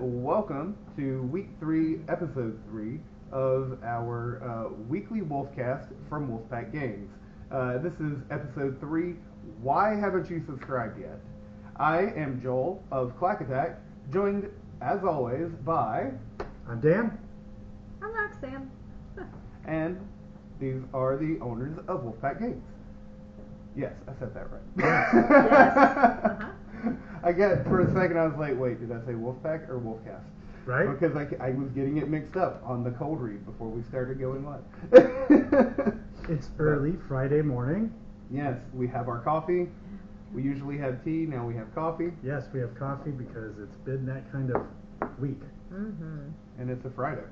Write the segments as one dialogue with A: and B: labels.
A: welcome to week 3, episode 3 of our weekly Wulfcast from Wulfpack Games. This is episode 3, Why Haven't You Subscribed Yet? I am Joel of Clack Attack, joined as always by...
B: I'm Dan.
C: I'm Roxane.
A: And these are the owners of Wulfpack Games. Yes, I said that right.
C: Yes. Uh-huh.
A: For a second I was like, wait, did I say Wulfpack or Wulfcast?
B: Right?
A: Because I was getting it mixed up on the cold read before we started going live.
B: It's early Friday morning.
A: Yes, we have our coffee. We usually have tea, now we have coffee.
B: Yes, we have coffee because it's been that kind of week.
C: Mm-hmm.
A: And it's a Friday.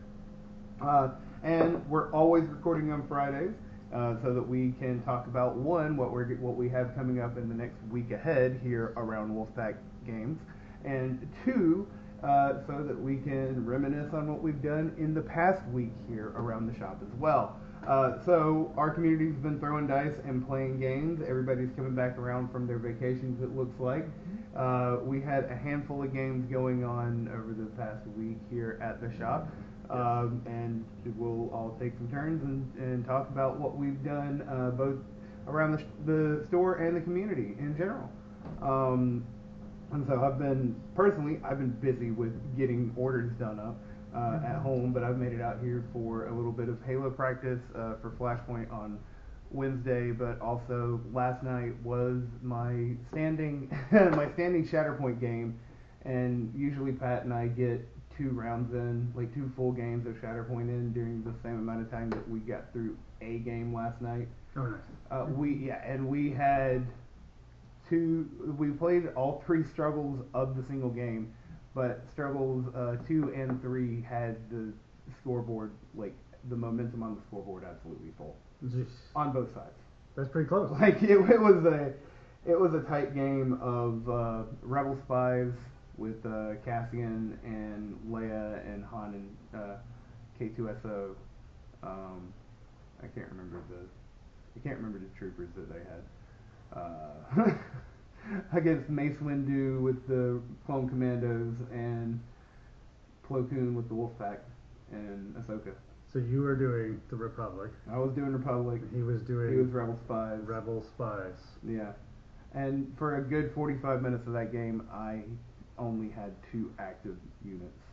A: And we're always recording on Fridays. So that we can talk about what we have coming up in the next week ahead here around Wulfpack Games, and 2, so that we can reminisce on what we've done in the past week here around the shop as well. So our community's been throwing dice and playing games. Everybody's coming back around from their vacations, it looks like. We had a handful of games going on over the past week here at the shop. And we'll all take some turns and talk about what we've done both around the store and the community in general. And so I've been busy with getting orders done up at home, but I've made it out here for a little bit of Halo practice for Flashpoint on Wednesday, but also last night was my standing Shatterpoint game, and usually Pat and I get 2 rounds in, like 2 full games of Shatterpoint in during the same amount of time that we got through a game last night.
B: Oh, nice.
A: We played all 3 struggles of the single game, but struggles 2 and 3 had the scoreboard, like the momentum on the scoreboard absolutely full.
B: Jeez.
A: On both sides.
B: That's pretty close.
A: Like it was a tight game of Rebel Spies with Cassian and Leia and Han and K2SO. I can't remember the troopers that they had. Against Mace Windu with the Clone Commandos and Plo Koon with the Wulfpack and Ahsoka.
B: So you were doing the Republic.
A: I was doing Republic.
B: He was
A: Rebel Spies.
B: Rebel Spies.
A: Yeah. And for a good 45 minutes of that game, I only had 2 active units.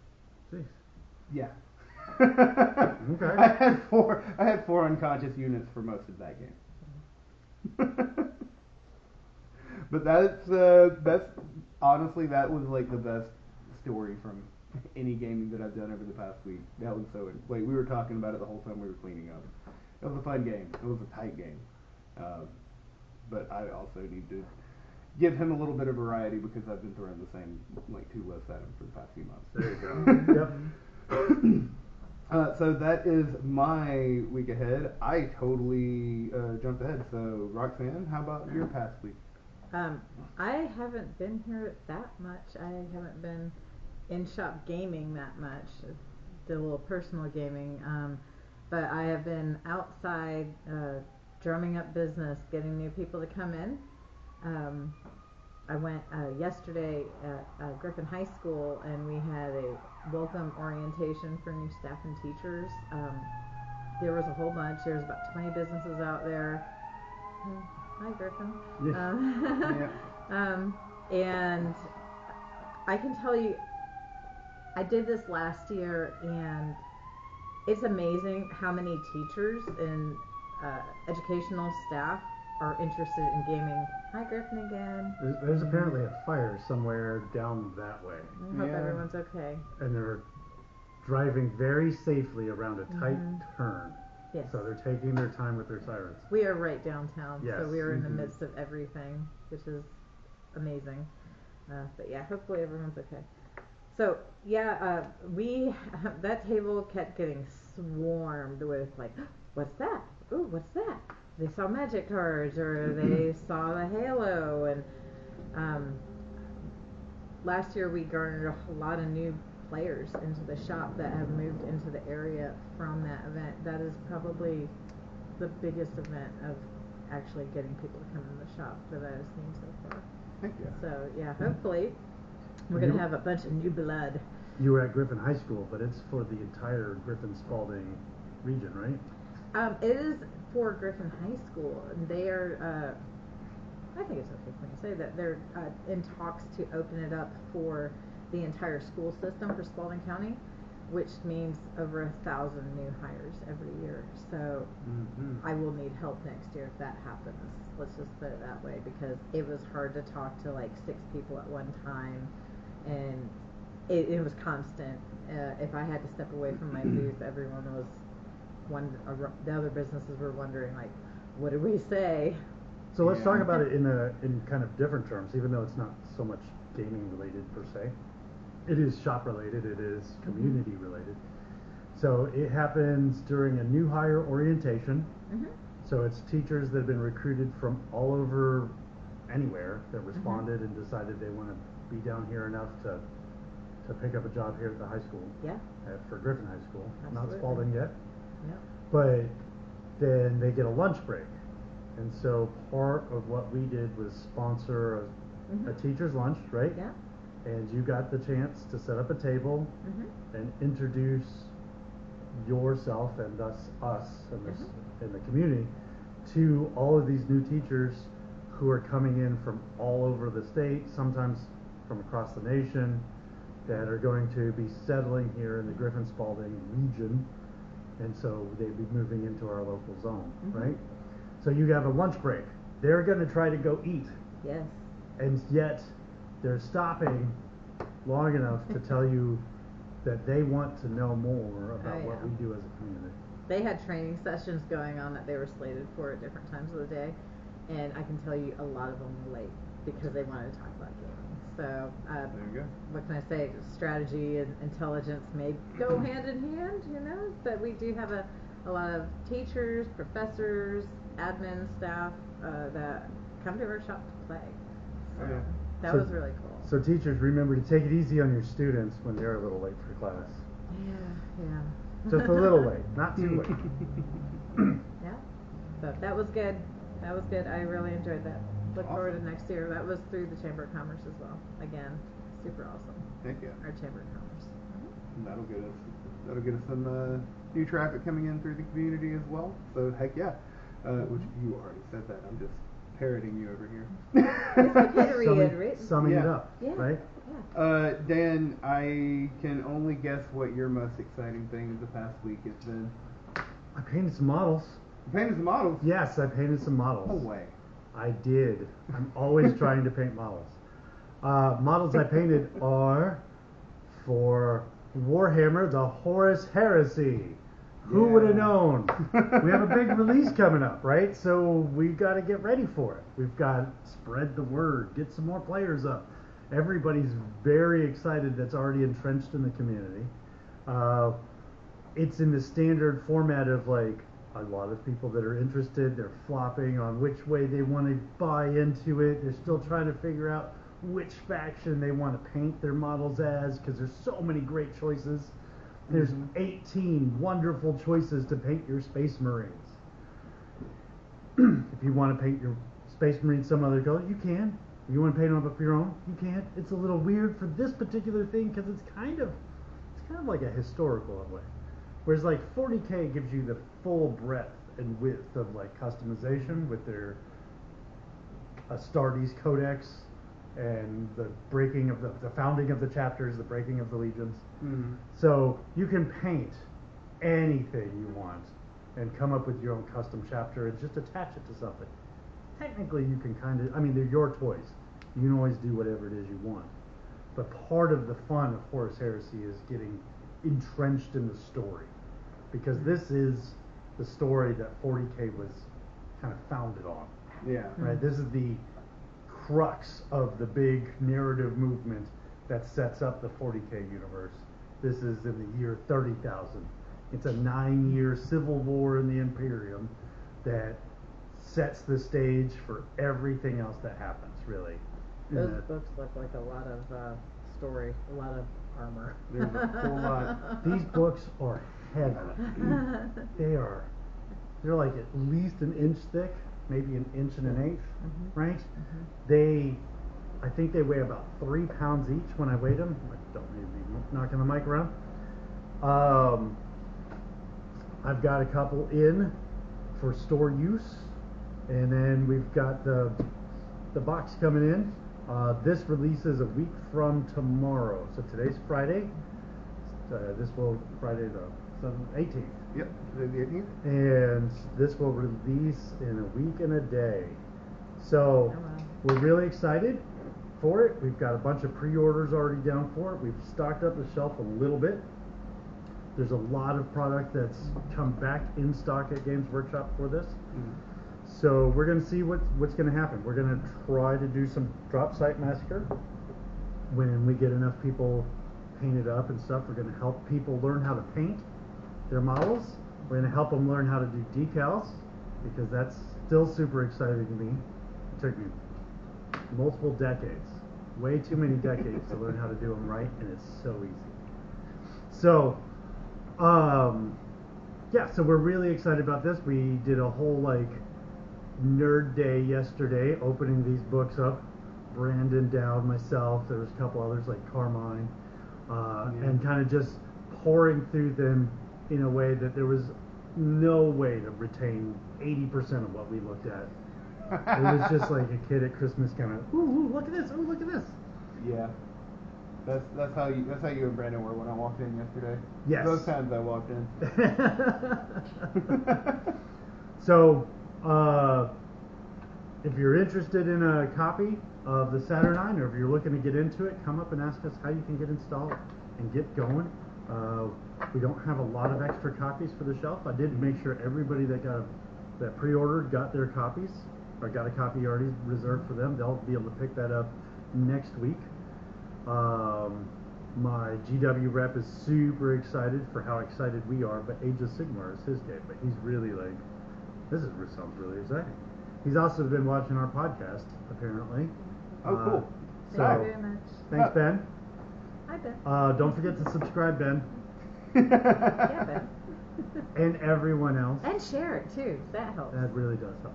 B: Jeez.
A: Yeah.
B: Okay.
A: I had 4 unconscious units for most of that game. But that's honestly, that was like the best story from any gaming that I've done over the past week. That was so, like, we were talking about it the whole time we were cleaning up. It was a fun game. It was a tight game. But I also need to give him a little bit of variety because I've been throwing the same, like, 2 lists at him for the past few months.
B: There you go.
A: Yep. So that is my week ahead. I totally jumped ahead. So Roxane, how about your past week?
C: I haven't been here that much. I haven't been in shop gaming that much. Did a little personal gaming. But I have been outside drumming up business, getting new people to come in. I went yesterday at Griffin High School, and we had a welcome orientation for new staff and teachers. There was a whole bunch. There was about 20 businesses out there. Hi, Griffin.
A: Yeah.
C: And I can tell you, I did this last year, and it's amazing how many teachers and educational staff are interested in gaming. Hi, Griffin again.
B: There's apparently a fire somewhere down that way.
C: I hope everyone's okay.
B: And they're driving very safely around a tight turn.
C: Yes.
B: So they're taking their time with their sirens.
C: We are right downtown,
B: Yes.
C: so we are in the midst of everything, which is amazing. But yeah, hopefully everyone's okay. So yeah, that table kept getting swarmed with, like, what's that? Ooh, what's that? They saw magic cards, or they saw the Halo, and last year we garnered a lot of new players into the shop that have moved into the area from that event. That is probably the biggest event of actually getting people to come in the shop that I've seen so far.
A: Thank you.
C: So yeah, hopefully we're going to have a bunch of new blood.
B: you were at Griffin High School, but it's for the entire Griffin Spalding region, right?
C: It is for Griffin High School, and they are. I think it's okay for me to say that they're in talks to open it up for the entire school system for Spalding County, which means over 1,000 new hires every year. So I will need help next year if that happens. Let's just put it that way, because it was hard to talk to like 6 people at one time, and it was constant. If I had to step away from my booth, everyone was the other businesses were wondering, like, what do we say?
B: So let's talk about it in kind of different terms, even though it's not so much gaming related per se. It is shop related, it is community related. So it happens during a new hire orientation. So it's teachers that have been recruited from all over anywhere that responded and decided they want to be down here enough to pick up a job here at the high school.
C: Yeah.
B: For Griffin High School.
C: Absolutely.
B: Not Spalding yet.
C: Yep.
B: But then they get a lunch break. And so part of what we did was sponsor a teacher's lunch, right?
C: Yeah.
B: And you got the chance to set up a table and introduce yourself and us in the community to all of these new teachers who are coming in from all over the state, sometimes from across the nation, that are going to be settling here in the Griffin Spalding region, and so they'd be moving into our local zone, right? So you have a lunch break. They're going to try to go eat.
C: Yes.
B: And yet they're stopping long enough to tell you that they want to know more about what we do as a community.
C: They had training sessions going on that they were slated for at different times of the day, and I can tell you a lot of them were late because they wanted to talk about gaming. So
A: there you go.
C: what can I say? Strategy and intelligence may go hand in hand, but we do have a lot of teachers, professors, admin staff that come to our shop to play. So that was really cool.
B: So teachers, remember to take it easy on your students when they're a little late for class.
C: Yeah.
B: Just a little late, not too late.
C: Yeah. So that was good. I really enjoyed that. Look forward to next year. That was through the Chamber of Commerce as well. Again, super awesome.
A: Heck yeah.
C: Our Chamber of Commerce.
A: That'll get us some new traffic coming in through the community as well. So heck yeah. Which you already said that. I'm just parroting you over here.
C: It's okay to reiterate.
B: Summing it up, right?
C: Yeah.
A: Dan, I can only guess what your most exciting thing of the past week has been.
B: I painted some models.
A: You painted some models?
B: Yes, I painted some models.
A: No way.
B: I did. I'm always trying to paint models. Models I painted are for Warhammer, the Horus Heresy. Who would have known? We have a big release coming up, right? So we got to get ready for it. We've got to spread the word, get some more players up. Everybody's very excited that's already entrenched in the community. It's in the standard format of like a lot of people that are interested, they're flopping on which way they want to buy into it. They're still trying to figure out which faction they want to paint their models as, because there's so many great choices. There's 18 wonderful choices to paint your Space Marines. If you want to paint your Space Marines some other color, you can. If you want to paint them up your own, you can. It's a little weird for this particular thing because it's kind of like a historical way. Whereas like 40K gives you the full breadth and width of like customization with their Astartes Codex and the breaking of the founding of the chapters, the breaking of the legions. So you can paint anything you want and come up with your own custom chapter and just attach it to something. Technically you can they're your toys. You can always do whatever it is you want. But part of the fun of Horus Heresy is getting entrenched in the story. Because this is the story that 40K was kind of founded on.
A: Yeah.
B: Right? This is the crux of the big narrative movement that sets up the 40K universe. This is in the year 30,000. It's a 9-year civil war in the Imperium that sets the stage for everything else that happens, really.
C: Those books look like a lot of story, a lot of armor.
A: There's a whole lot.
B: These books are heavy. They're like at least an inch thick, maybe an inch and an eighth, right? I think they weigh about 3 pounds each when I weighed them. I don't really knocking the mic around. I've got a couple in for store use, and then we've got the box coming in. This releases a week from tomorrow, so today's Friday. This will Friday the 18th.
A: Yep, the 18th.
B: And this will release in a week and a day. So we're really excited for it. We've got a bunch of pre-orders already down for it. We've stocked up the shelf a little bit. There's a lot of product that's come back in stock at Games Workshop for this. So we're going to see what's going to happen. We're going to try to do some drop site massacre. When we get enough people painted up and stuff, we're going to help people learn how to paint their models. We're going to help them learn how to do decals, because that's still super exciting to me. It took me multiple decades, way too many decades to learn how to do them right, and it's so easy. So, yeah, so we're really excited about this. We did a whole nerd day yesterday, opening these books up. Brandon Dowd, myself, there was a couple others like Carmine, and kind of just pouring through them in a way that there was no way to retain 80% of what we looked at. It was just like a kid at Christmas kind of, ooh, look at this, ooh, look at this.
A: Yeah. That's how you and Brandon were when I walked in yesterday.
B: Yes.
A: Those times I walked in.
B: So, if you're interested in a copy of the Saturnine, or if you're looking to get into it, come up and ask us how you can get installed and get going. We don't have a lot of extra copies for the shelf. I did make sure everybody that pre-ordered got their copies, or got a copy already reserved for them. They'll be able to pick that up next week. My GW rep is super excited for how excited we are, but Age of Sigmar is his game, but he's really sounds really exciting. He's also been watching our podcast, apparently.
A: Oh, cool.
C: Thank you very much.
B: Thanks, Ben.
C: Hi, Ben.
B: Don't forget to subscribe, Ben.
C: Yeah, Ben.
B: And everyone else.
C: And share it, too. That helps.
B: That really does help.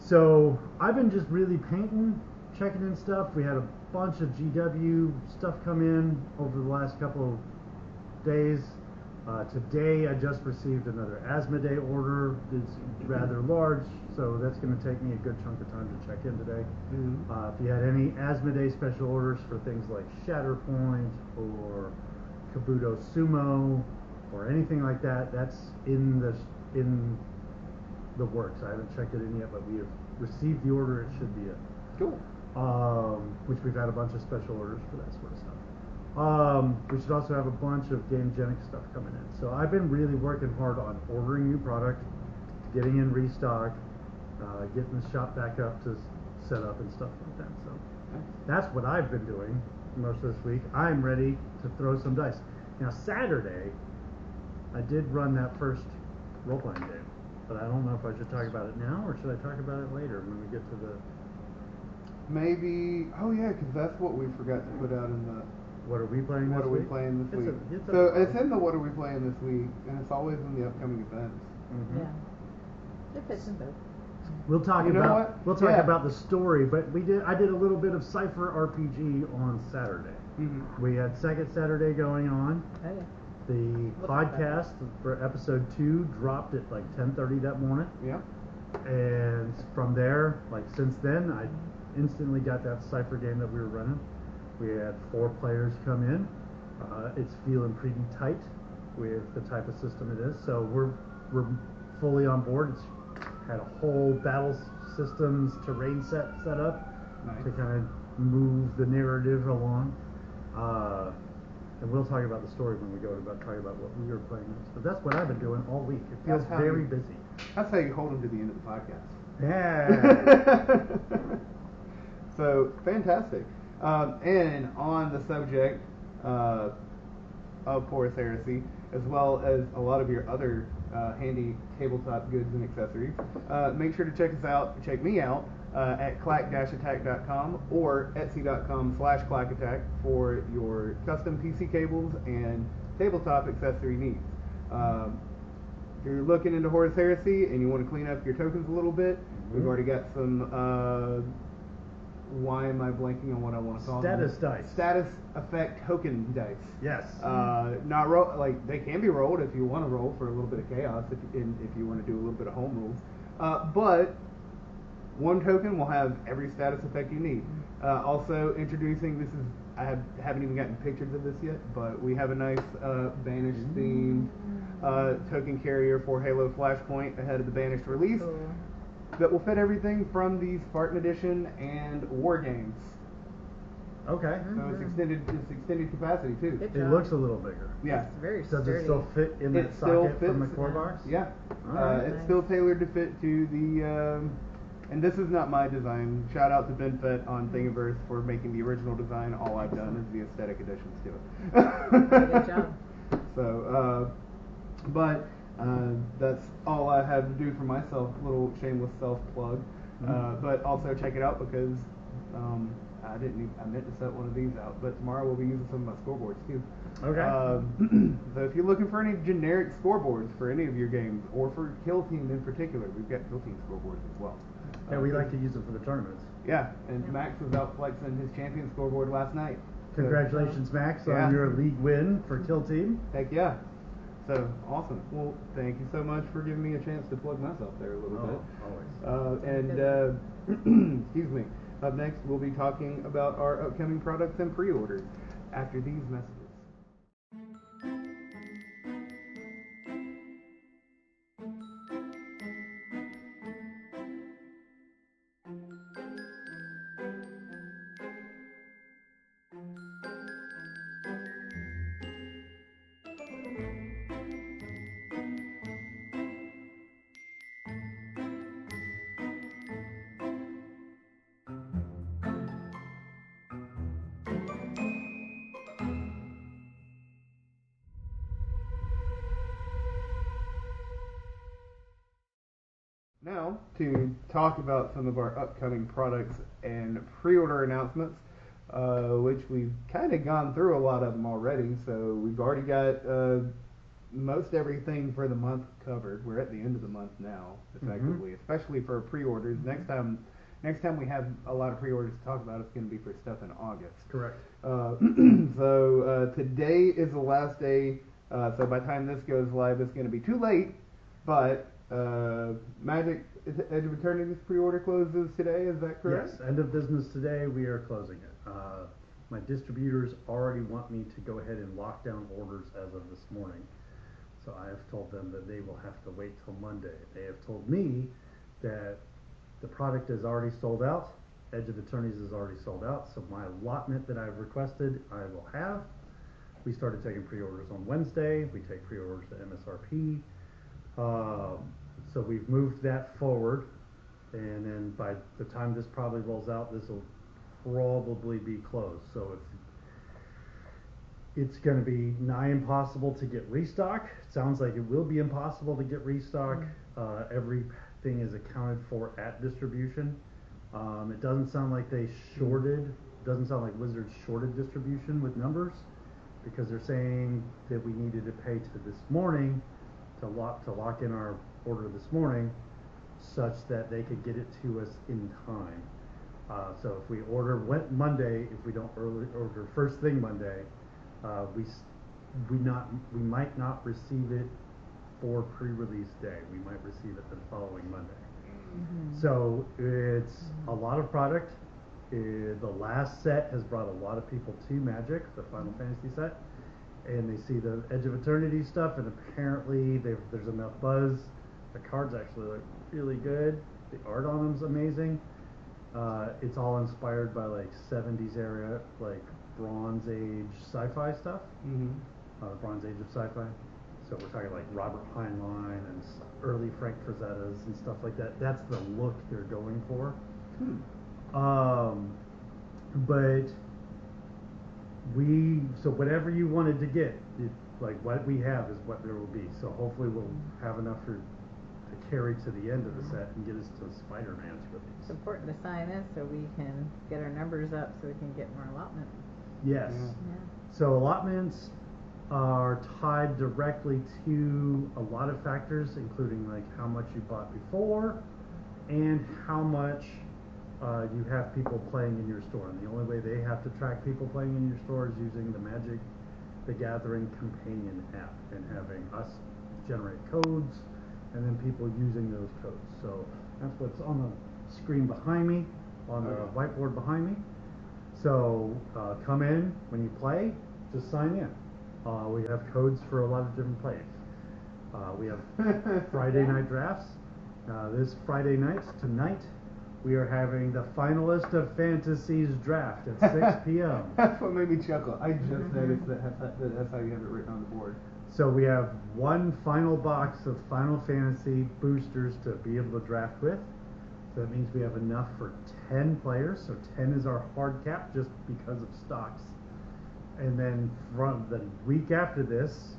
B: So, I've been just really painting, checking in stuff. We had a bunch of GW stuff come in over the last couple of days. Today I just received another Asmodee order. It's rather large, so that's going to take me a good chunk of time to check in today. If you had any Asmodee special orders for things like Shatterpoint or Kabuto Sumo or anything like that, that's in the works. I haven't checked it in yet, but we have received the order. It should be it.
A: Cool.
B: Which we've had a bunch of special orders for that sort of stuff. We should also have a bunch of Gamegenic stuff coming in. So I've been really working hard on ordering new product, getting in restock, getting the shop back up to set up and stuff like that. So that's what I've been doing most of this week. I'm ready to throw some dice. Now Saturday, I did run that first role-playing game, but I don't know if I should talk about it now or should I talk about it later when we get to the...
A: Maybe. Oh yeah, because that's what we forgot to put out in the.
B: What are we playing
A: What
B: this
A: are we
B: week?
A: playing this week? It's in the What Are We Playing This Week, and it's always in the upcoming events.
C: Yeah. It fits in both.
B: We'll talk
A: You know
B: about
A: what?
B: about the story, but I did a little bit of Cypher RPG on Saturday. We had second Saturday going on.
C: Oh yeah.
B: The podcast for episode 2 dropped at 10:30 that morning.
A: Yeah.
B: And from there, since then, I instantly got that Cypher game that we were running. We had 4 players come in. It's feeling pretty tight with the type of system it is. So we're fully on board. It's had a whole battle systems terrain set up to kind of move the narrative along. And we'll talk about the story when we go to talk about what we were playing next. But that's what I've been doing all week. It feels very busy.
A: That's how you hold them to the end of the podcast.
B: Yeah.
A: So, fantastic. And on the subject of Porous Heresy, as well as a lot of your other handy tabletop goods and accessories, make sure to check us out, check me out, at clack-attack.com or etsy.com/clackattack for your custom PC cables and tabletop accessory needs. If you're looking into Horus Heresy and you want to clean up your tokens a little bit, we've already got some Why Am I I blanking on what I want to call
B: Status
A: them?
B: dice.
A: Status effect token dice.
B: Yes.
A: Not roll, like they can be rolled if you want to roll for a little bit of chaos, if you want to do a little bit of home rules. But one token will have every status effect you need. Also introducing, I haven't even gotten pictures of this yet, but we have a nice Banished themed token carrier for Halo Flashpoint ahead of the Banished release.
C: Cool.
A: That will fit everything from the Spartan Edition and War Games.
B: Okay.
A: So it's extended capacity too.
C: Good
B: It
C: job.
B: looks a little bigger.
A: Yeah.
C: It's very
B: Does
C: sturdy.
B: it still fit in that
A: still
B: socket from the
A: fits,
B: core
C: yeah.
B: box?
A: Yeah.
B: Alright.
A: It's
C: Nice.
A: still tailored to fit to the. And this is not my design. Shout out to Ben Fett on Thingiverse for making the original design. All I've done is the aesthetic additions to it.
C: Good job.
A: So, but that's all I have to do for myself. Little shameless self plug. But also check it out because I meant to set one of these out, but tomorrow we'll be using some of my scoreboards too.
B: Okay.
A: So if you're looking for any generic scoreboards for any of your games, or for Kill Team in particular, we've got Kill Team scoreboards as well.
B: Yeah, we like to use them for the tournaments.
A: Yeah, and Max was out flexing his champion scoreboard last night. So,
B: Congratulations, Max,
A: Yeah.
B: on your league win for Kill Team.
A: heck yeah. So awesome. Well, thank you so much for giving me a chance to plug myself there a little bit.
B: Always.
A: Excuse me. Up next, we'll be talking about our upcoming products and pre-orders after these messages. Now, to talk about some of our upcoming products and pre-order announcements, which we've kind of gone through a lot of them already. So we've already got most everything for the month covered. We're at the end of the month now, effectively, especially for pre-orders. Next time we have a lot of pre-orders to talk about, it's going to be for stuff in August.
B: Correct.
A: So today is the last day. So by the time this goes live, it's going to be too late. But Magic Edge of Eternity's pre-order closes today. Is that correct?
B: Yes, end of business today. We are closing it. My distributors already want me to go ahead and lock down orders as of this morning. So I have told them that they will have to wait till Monday. They have told me that the product is already sold out. Edge of Eternities is already sold out. So my allotment that I've requested, I will have. We started taking pre-orders on Wednesday. We take pre-orders to MSRP. So we've moved that forward, and then by the time this probably rolls out, this will probably be closed. So it's going to be nigh impossible to get restock. It sounds like it will be impossible to get restock. Everything is accounted for at distribution. It doesn't sound like they shorted. Doesn't sound like Wizards shorted distribution with numbers, because they're saying that we needed to pay to this morning to lock in our order this morning, such that they could get it to us in time. So if we order Monday, if we don't order first thing Monday, we might not receive it for pre-release day. We might receive it the following Monday. So it's a lot of product. The last set has brought a lot of people to Magic, the Final Fantasy set, and they see the Edge of Eternity stuff, and apparently there's enough buzz. The cards actually look really good. The art on them's amazing. It's all inspired by like 70s era, like Bronze Age sci-fi stuff. Bronze Age of sci-fi. So we're talking like Robert Heinlein and early Frank Frazettas and stuff like that. That's the look they're going for. But so whatever you wanted to get, like what we have is what there will be. So hopefully we'll have enough to carry to the end of the set and get us to Spider-Man's release.
C: It's important to sign in so we can get our numbers up so we can get more allotment.
B: Yes.
C: Yeah.
B: So allotments are tied directly to a lot of factors, including like how much you bought before and how much you have people playing in your store, and the only way they have to track people playing in your store is using the Magic the Gathering companion app and having us generate codes and then people using those codes. So that's what's on the screen behind me, on the whiteboard behind me. So come in when you play, just sign in. We have codes for a lot of different plays. We have Friday night drafts. This Friday night, tonight, we are having the finalist of Fantasies draft at 6 p.m.
A: That's what made me chuckle. I just noticed that that's how you have it written on the board.
B: So we have one final box of Final Fantasy boosters to be able to draft with. So that means we have enough for 10 players. So 10 is our hard cap just because of stocks. And then from the week after this,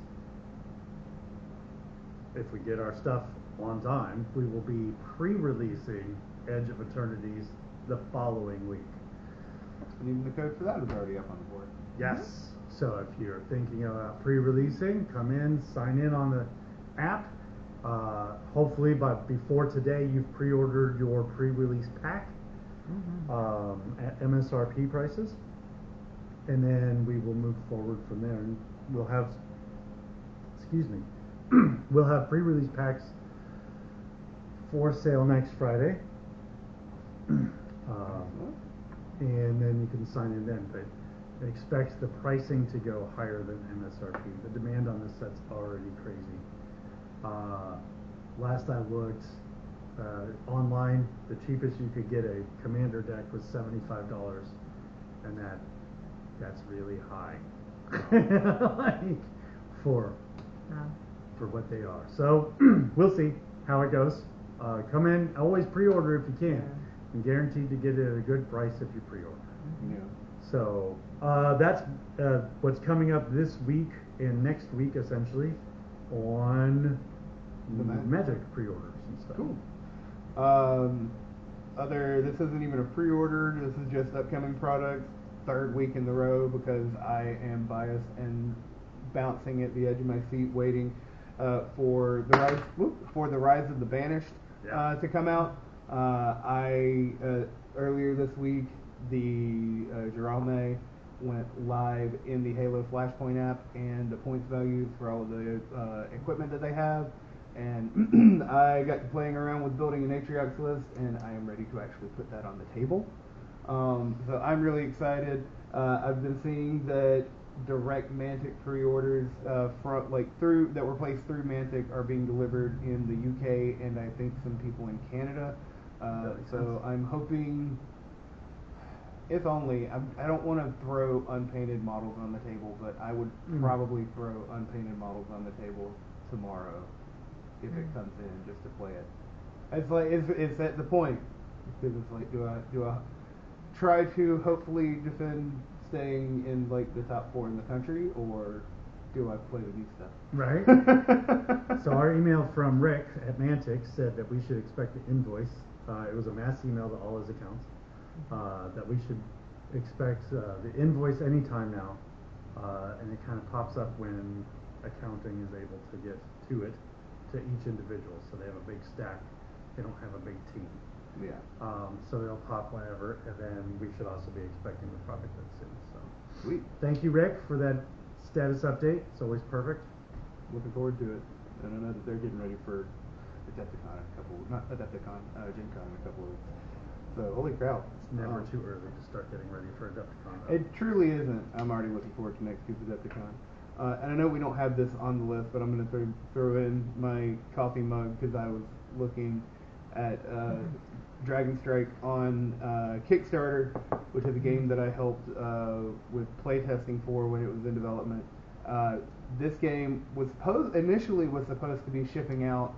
B: if we get our stuff on time, we will be pre-releasing Edge of Eternities the following week.
A: And even the code for that is already up on the board.
B: Yes. So if you're thinking about pre-releasing, come in, sign in on the app. Hopefully before today, you've pre-ordered your pre-release pack at MSRP prices. And then we will move forward from there. And we'll have, we'll have pre-release packs for sale next Friday. And then you can sign in then. But expect the pricing to go higher than MSRP. The demand on this set's already crazy. Last I looked, online, the cheapest you could get a Commander deck was $75, and that's really high, like for what they are. So we'll see how it goes. Come in, always pre-order if you can. You're guaranteed to get it at a good price if you pre-order.
A: Yeah.
B: So that's what's coming up this week and next week, essentially, on
A: The
B: Magic pre-orders and stuff.
A: Cool. This isn't even a pre-order. This is just upcoming products. Third week in the row because I am biased and bouncing at the edge of my seat, waiting for the Rise of the Banished to come out. Earlier this week, the Jerome went live in the Halo Flashpoint app, and the points values for all of the equipment that they have. And I got to playing around with building an Atriox list, and I am ready to actually put that on the table. So I'm really excited. I've been seeing that direct Mantic pre-orders that were placed through Mantic are being delivered in the UK and I think some people in Canada. So I'm hoping, if only, I don't want to throw unpainted models on the table, but I would probably throw unpainted models on the table tomorrow if it comes in, just to play it. It's like it's at the point because it's like do I try to hopefully defend staying in like the top 4 in the country, or do I play the new stuff?
B: Right. So our email from Rick at Mantic said that we should expect the invoice. It was a mass email to all his accounts that we should expect the invoice anytime now, and it kind of pops up when accounting is able to get to it to each individual. So they have a big stack. They don't have a big team.
A: Yeah.
B: So they'll pop whenever, and then we should also be expecting the product that soon. So
A: Sweet.
B: Thank you, Rick, for that status update. It's always perfect.
A: Looking forward to it. And I know that they're getting ready for Adepticon Gen Con in a couple of weeks. So holy cow.
B: It's never too early to start getting ready for Adepticon.
A: It truly isn't. I'm already looking forward to next year's Adepticon. And I know we don't have this on the list, but I'm going to throw in my coffee mug because I was looking at Dragon Strike on Kickstarter, which is a game that I helped with playtesting for when it was in development. This game was initially supposed to be shipping out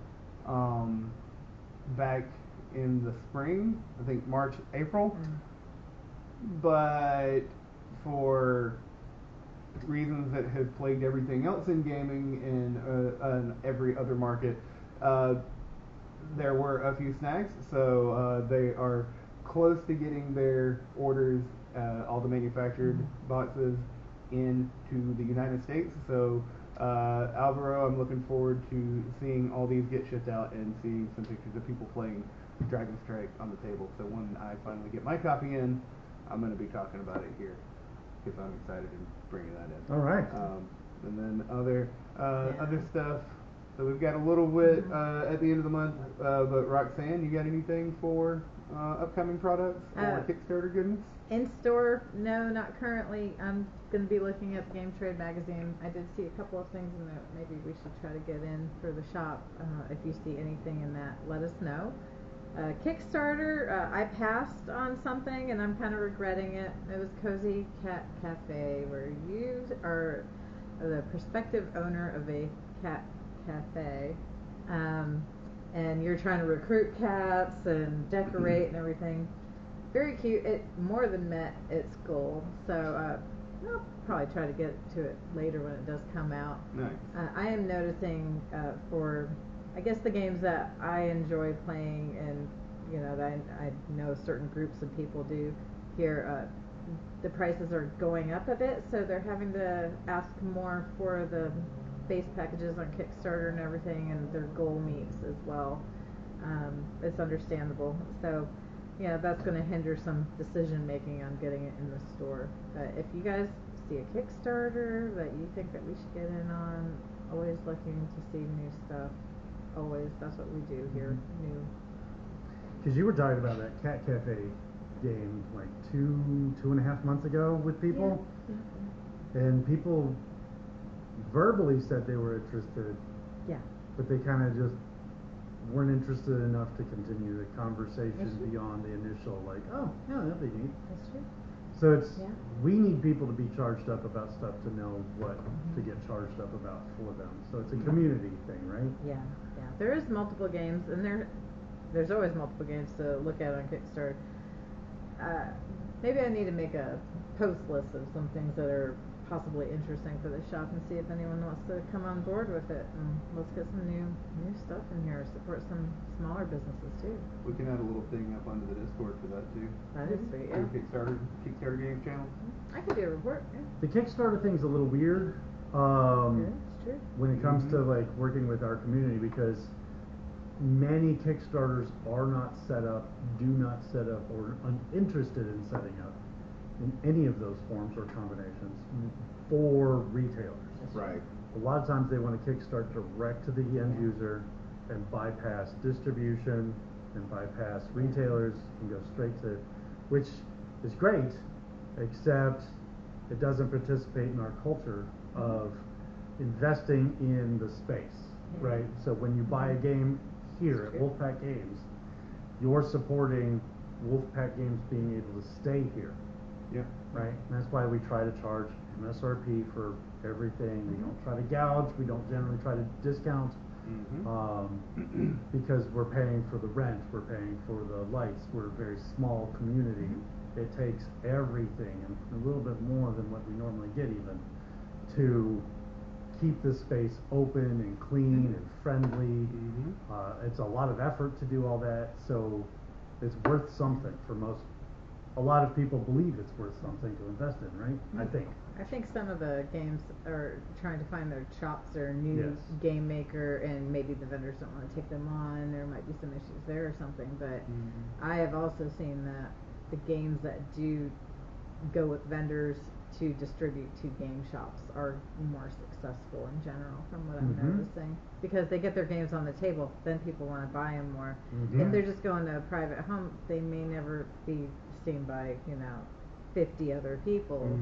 A: back in the spring, I think March, April, but for reasons that have plagued everything else in gaming and every other market, there were a few snags, so they are close to getting their orders, all the manufactured boxes, into the United States. So Alvaro, I'm looking forward to seeing all these get shipped out and seeing some pictures of people playing Dragon Strike on the table. So when I finally get my copy in, I'm going to be talking about it here because I'm excited in bringing that in.
B: All right.
A: And then other stuff. So we've got a little bit at the end of the month. But Roxane, you got anything for upcoming products or Kickstarter goodness?
C: In store, no, not currently. I'm going to be looking at the Game Trade magazine. I did see a couple of things in there. Maybe we should try to get in for the shop. If you see anything in that, let us know. Kickstarter, I passed on something and I'm kind of regretting it. It was Cozy Cat Cafe, where you are the prospective owner of a cat cafe, and you're trying to recruit cats and decorate and everything. Very cute. It more than met its goal, so I'll probably try to get to it later when it does come out.
A: Nice.
C: I am noticing for, I guess, the games that I enjoy playing, and that I know certain groups of people do here, the prices are going up a bit, so they're having to ask more for the base packages on Kickstarter and everything, and their goal meets as well. It's understandable. So that's going to hinder some decision making on getting it in the store. But if you guys see a Kickstarter that you think that we should get in on, always looking to see new stuff. Always, that's what we do here. New.
B: Because you were talking about that Cat Cafe game like 2.5 months ago with people, and people verbally said they were interested.
C: Yeah.
B: But they kind of just weren't interested enough to continue the conversation beyond the initial, like, oh, yeah, that'd be neat.
C: That's true.
B: So it's, we need people to be charged up about stuff to know what to get charged up about for them. So it's a community thing, right?
C: Yeah. There is multiple games, and there's always multiple games to look at on Kickstarter. Maybe I need to make a post list of some things that are possibly interesting for the shop and see if anyone wants to come on board with it, and let's get some new stuff in here. Support some smaller businesses too.
A: We can add a little thing up onto the Discord for that too.
C: That is sweet. Yeah.
A: Kickstarter game channel.
C: I could do a report. Yeah.
B: The Kickstarter thing's a little weird.
C: It's true.
B: When it comes to like working with our community, because many Kickstarters are not set up, do not set up, or uninterested in setting up in any of those forms or combinations for retailers.
A: Right.
B: A lot of times they want to kickstart direct to the end user and bypass distribution and bypass retailers and go straight to, which is great, except it doesn't participate in our culture of investing in the space, right? So when you buy a game here at Wulfpack Games, you're supporting Wulfpack Games being able to stay here.
A: Yeah.
B: Right? And that's why we try to charge MSRP for everything. We don't try to gouge. We don't generally try to discount. Because we're paying for the rent. We're paying for the lights. We're a very small community. It takes everything and a little bit more than what we normally get even to keep the space open and clean and friendly. It's a lot of effort to do all that, so it's worth something for most. A lot of people believe it's worth something to invest in, right? I think
C: some of the games are trying to find their chops or new game maker, and maybe the vendors don't want to take them on. There might be some issues there or something, but I have also seen that the games that do go with vendors to distribute to game shops are more successful in general, from what I'm noticing, because they get their games on the table, then people want to buy them more. If they're just going to a private home, they may never be seen by 50 other people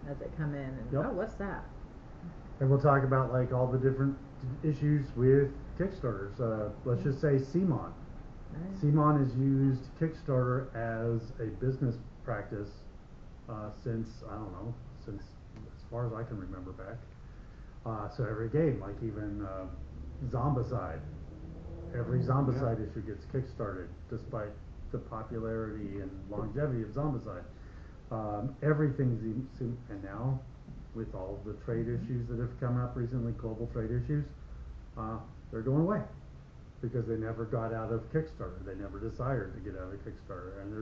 C: as they come in and oh, what's that?
B: And we'll talk about like all the different issues with Kickstarters. Let's just say CMON. CMON has used Kickstarter as a business practice since as far as I can remember back. So every game, like even Zombicide, every Zombicide issue gets kickstarted, despite the popularity and longevity of Zombicide. Everything seems, and now with all the trade issues that have come up recently, global trade issues, they're going away because they never got out of Kickstarter. They never desired to get out of Kickstarter, and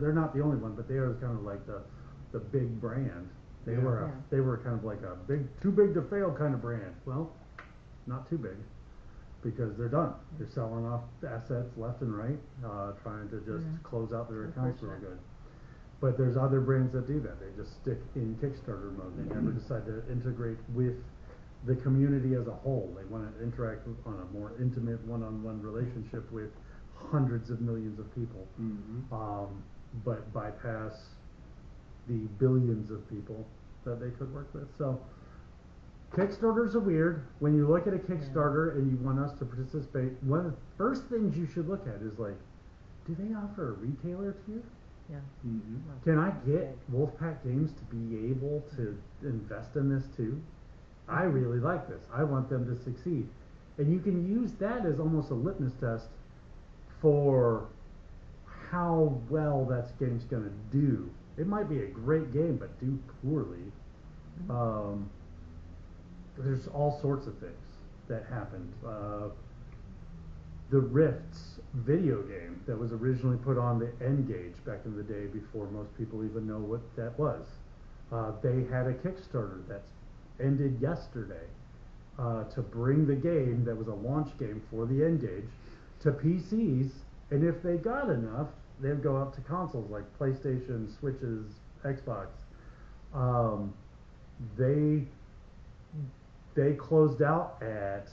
B: they're not the only one, but they are kind of like the big brand. They were kind of like a too big to fail kind of brand. Well, not too big, because they're done. They're selling off assets left and right, trying to just close out their accounts real good. But there's other brands that do that. They just stick in Kickstarter mode. They never decide to integrate with the community as a whole. They want to interact on a more intimate, one-on-one relationship with hundreds of millions of people, but bypass the billions of people that they could work with. So Kickstarters are weird. When you look at a Kickstarter and you want us to participate, one of the first things you should look at is like, do they offer a retailer tier?
C: Yeah.
B: Can I get Wulfpack Games to be able to invest in this too? I really like this. I want them to succeed. And you can use that as almost a litmus test for how well that game's going to do. It might be a great game, but do poorly. There's all sorts of things that happened. The Rifts video game that was originally put on the N-Gage back in the day before most people even know what that was. They had a Kickstarter that's ended yesterday to bring the game that was a launch game for the N-Gage to PCs, and if they got enough, they'd go up to consoles like PlayStation, Switches, Xbox. They closed out at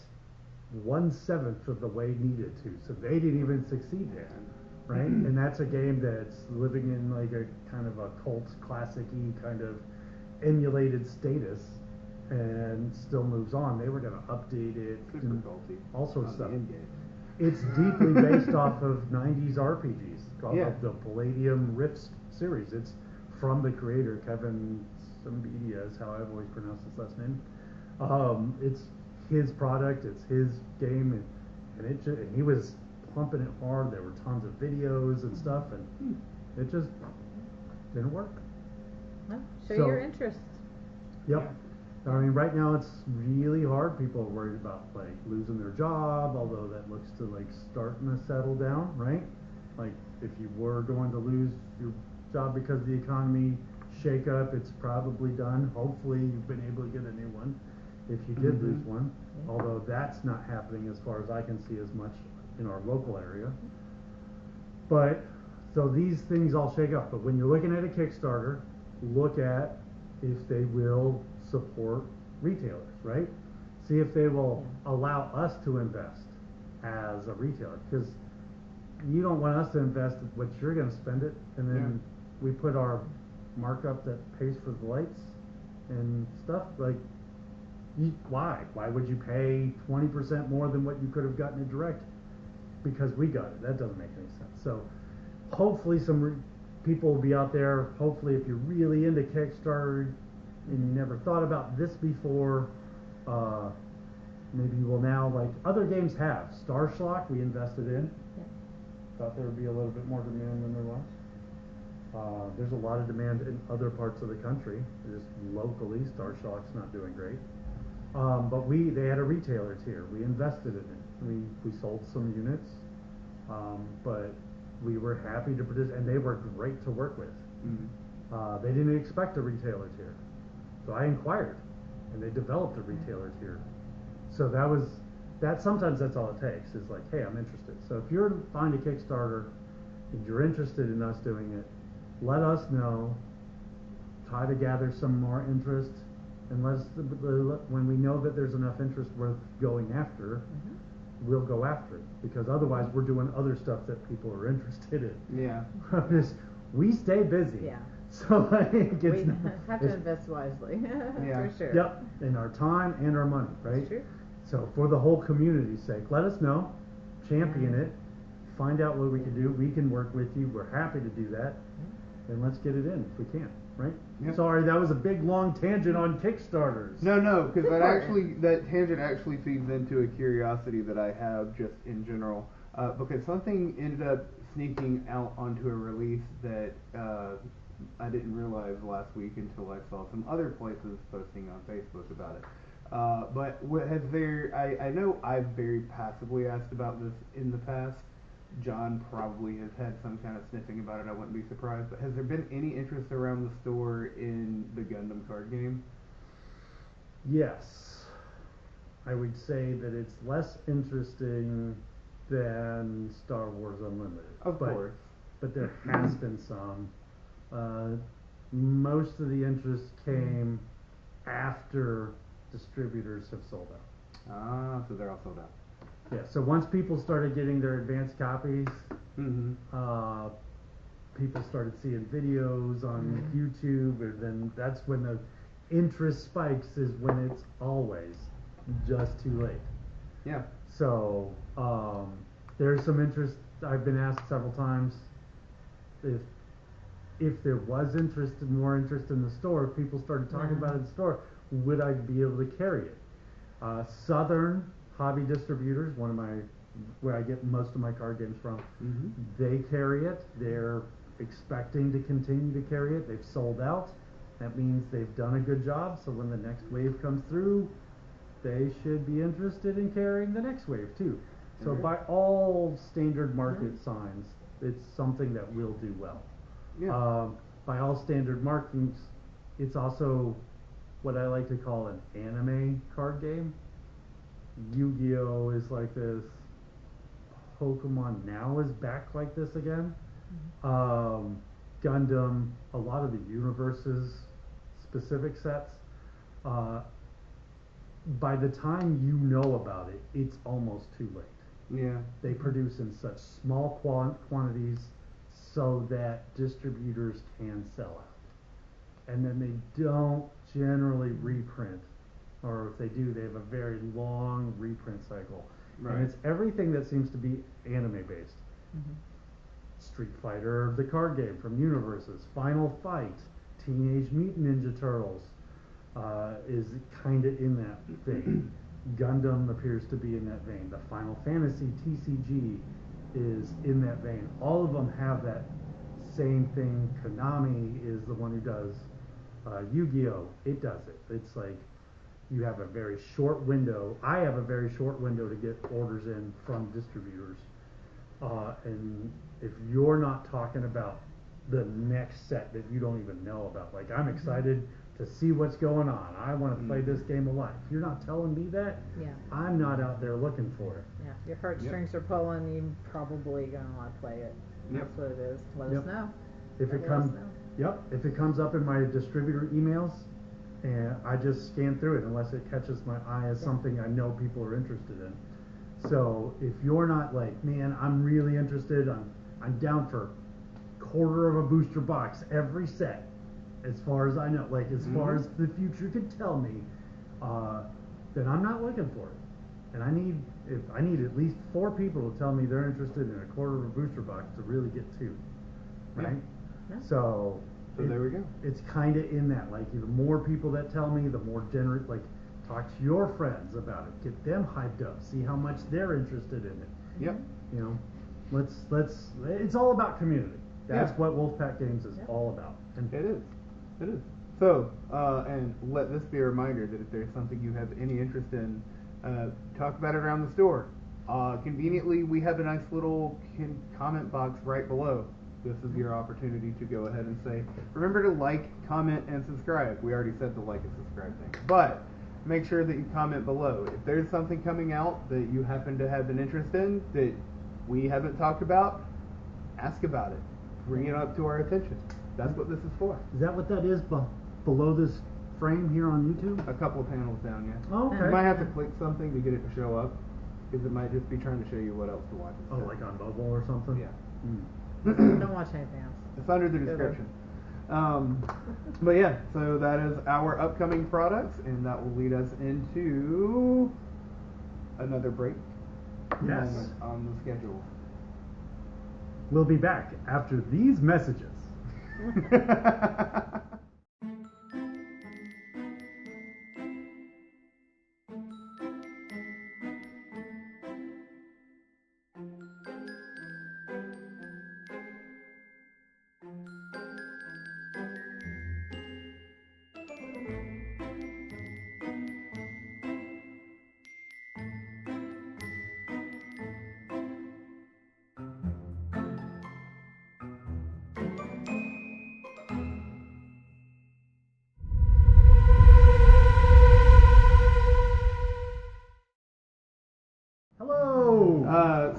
B: 1/7 of the way needed to, so they didn't even succeed there, right? And that's a game that's living in like a kind of a cult classic-y kind of emulated status and still moves on. They were going to update it and all sorts of stuff. It's deeply based off of 90s RPGs, of the Palladium Rifts series. It's from the creator, Kevin Sambidia is how I've always pronounced his last name. It's his product, it's his game, and he was pumping it hard. There were tons of videos and stuff, and it just didn't work.
C: Well, show your interest.
B: Yep. I mean, right now it's really hard. People are worried about like losing their job, although that looks to like starting to settle down, right? Like if you were going to lose your job because of the economy shake up, it's probably done. Hopefully you've been able to get a new one if you did lose one, although that's not happening as far as I can see as much in our local area. But so these things all shake up. But when you're looking at a Kickstarter, look at if they will support retailers, right? See if they will allow us to invest as a retailer, because you don't want us to invest what you're going to spend it, and then we put our markup that pays for the lights and stuff. Like, why would you pay 20% more than what you could have gotten in direct because we got it? That doesn't make any sense. So hopefully some people will be out there. Hopefully if you're really into Kickstarter and you never thought about this before, maybe you will now, like other games have. Star Schlock we invested in. Thought there would be a little bit more demand than there was. There's a lot of demand in other parts of the country. Just locally, Star Schlock's not doing great. But they had a retailer tier. We invested in it. We sold some units, but we were happy to participate, and they were great to work with. They didn't expect a retailer tier, so I inquired, and they developed a retailer tier. So sometimes that's all it takes, is like, hey, I'm interested. So if you're behind a Kickstarter and you're interested in us doing it, let us know. Try to gather some more interest, and when we know that there's enough interest worth going after, we'll go after it, because otherwise we're doing other stuff that people are interested in. We stay busy. So
C: we have to invest wisely. For sure.
B: Yep, in our time and our money, right?
C: That's true.
B: So for the whole community's sake, let us know, champion it, find out what we can do. We can work with you. We're happy to do that, and let's get it in if we can, right? Sorry, that was a big long tangent on Kickstarters.
A: No, because that tangent actually feeds into a curiosity that I have just in general, because something ended up sneaking out onto a release that I didn't realize last week until I saw some other places posting on Facebook about it. But I know I've very passively asked about this in the past. John probably has had some kind of sniffing about it. I wouldn't be surprised. But has there been any interest around the store in the Gundam card game?
B: Yes. I would say that it's less interesting than Star Wars Unlimited.
A: Of course.
B: But there has been some. Most of the interest came after distributors have sold out.
A: Ah, so they're all sold out.
B: Yeah, so once people started getting their advanced copies, people started seeing videos on YouTube, and then that's when the interest spikes, is when it's always just too late.
A: Yeah.
B: So there's some interest. I've been asked several times if there was more interest in the store, if people started talking about it in the store, would I be able to carry it? Southern Hobby Distributors, where I get most of my card games from, they carry it. They're expecting to continue to carry it. They've sold out. That means they've done a good job. So when the next wave comes through, they should be interested in carrying the next wave too. So by all standard market signs, it's something that will do well.
A: Yeah.
B: By all standard markings, it's also what I like to call an anime card game. Yu-Gi-Oh is like this. Pokemon now is back like this again. Gundam, a lot of the universes specific sets. By the time you know about it, it's almost too late.
A: Yeah.
B: They produce in such small quantities so that distributors can sell out. And then they don't generally reprint, or if they do, they have a very long reprint cycle.
A: Right.
B: And it's everything that seems to be anime based. Street Fighter, the card game from Universes, Final Fight, Teenage Mutant Ninja Turtles is kind of in that vein. Gundam appears to be in that vein. The Final Fantasy TCG is in that vein. All of them have that same thing. Konami is the one who does Yu-Gi-Oh! It does it. It's like you have a very short window. I have a very short window to get orders in from distributors. And if you're not talking about the next set that you don't even know about, like I'm excited to see what's going on. I want to play this game a lot. If you're not telling me that, I'm not out there looking for it.
C: Yeah, your heartstrings are pulling. You're probably gonna want to play it. That's what it is. Let us know.
B: If it comes, if it comes up in my distributor emails, and I just scan through it unless it catches my eye as something I know people are interested in. So if you're not like, man, I'm really interested, I'm down for quarter of a booster box every set, as far as I know, like as far as the future could tell me, then I'm not looking for it. And I need at least 4 people to tell me they're interested in a quarter of a booster box to really get 2, right?
C: Yeah.
A: So there we go.
B: It's kind of in that, like the more people that tell me, the more generous. Like, talk to your friends about it, get them hyped up, see how much they're interested in it.
A: Yep.
B: You know, let's. It's all about community. That's what Wulfpack Games is all about. And
A: it is. It is. So, and let this be a reminder that if there's something you have any interest in, talk about it around the store. Conveniently, we have a nice little comment box right below. This is your opportunity to go ahead and say, remember to like, comment, and subscribe. We already said the like and subscribe thing. But make sure that you comment below. If there's something coming out that you happen to have an interest in that we haven't talked about, ask about it. Bring it up to our attention. That's what this is for.
B: Is that what that is below this frame here on YouTube?
A: A couple panels down, yeah.
B: Oh, okay.
A: You might have to click something to get it to show up, because it might just be trying to show you what else to watch.
B: Oh, like on mobile or something?
A: Yeah.
C: Don't watch anything else.
A: It's under the description. But yeah, so that is our upcoming products, and that will lead us into another break.
B: Yes.
A: On the schedule.
B: We'll be back after these messages.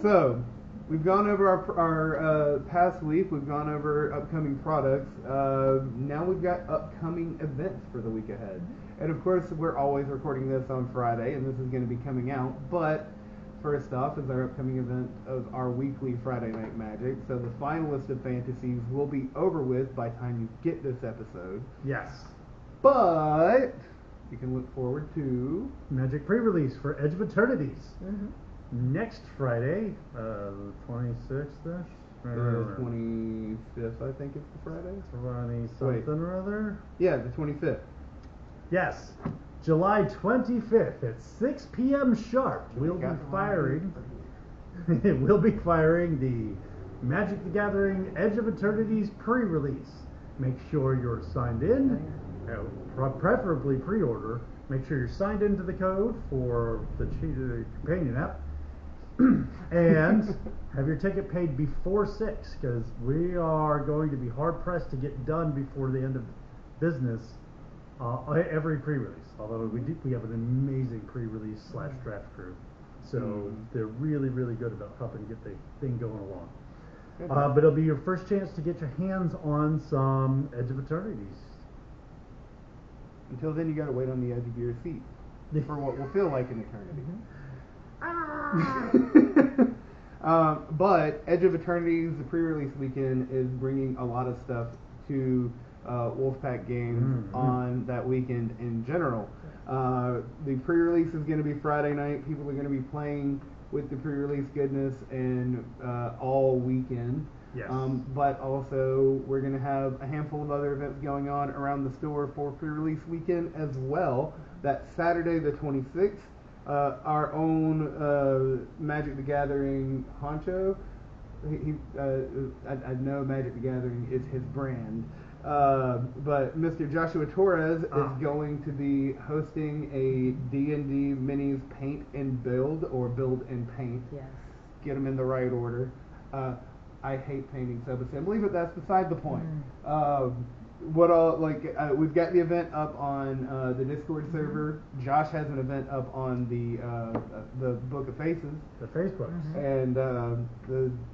A: So, we've gone over our past week. We've gone over upcoming products. Now we've got upcoming events for the week ahead. And of course, we're always recording this on Friday, and this is going to be coming out. But first off is our upcoming event of our weekly Friday Night Magic. So the finalist of Fantasies will be over with by the time you get this episode.
B: Yes.
A: But you can look forward to
B: Magic pre-release for Edge of Eternities.
C: Mm-hmm.
B: Next Friday, the 26th-ish?
A: the 25th, I think it's the Friday.
B: 20-something or other?
A: Yeah, the 25th.
B: Yes. July 25th at 6 p.m. sharp. We'll be firing the Magic the Gathering Edge of Eternities pre-release. Make sure you're signed in, preferably pre-order. Make sure you're signed into the code for the companion app, and have your ticket paid before 6, because we are going to be hard pressed to get done before the end of business. Every pre-release, although we have an amazing pre-release / draft crew, so they're really good about helping get the thing going along. But it'll be your first chance to get your hands on some Edge of Eternities.
A: Until then, you got to wait on the edge of your seat for what will feel like an eternity. But Edge of Eternities, the pre-release weekend, is bringing a lot of stuff to Wulfpack Games on that weekend in general. The pre-release is going to be Friday night. People are going to be playing with the pre-release goodness and all weekend.
B: Yes.
A: But also we're going to have a handful of other events going on around the store for pre-release weekend as well. That Saturday the 26th, our own Magic the Gathering honcho. I know Magic the Gathering is his brand. But Mr. Joshua Torres is going to be hosting a D&D Minis Paint and Build, or Build and Paint.
C: Yes.
A: Get them in the right order. I hate painting sub-assembly, but that's beside the point. We've got the event up on the Discord server. Josh has an event up on the Book of Faces,
B: The Facebook.
A: and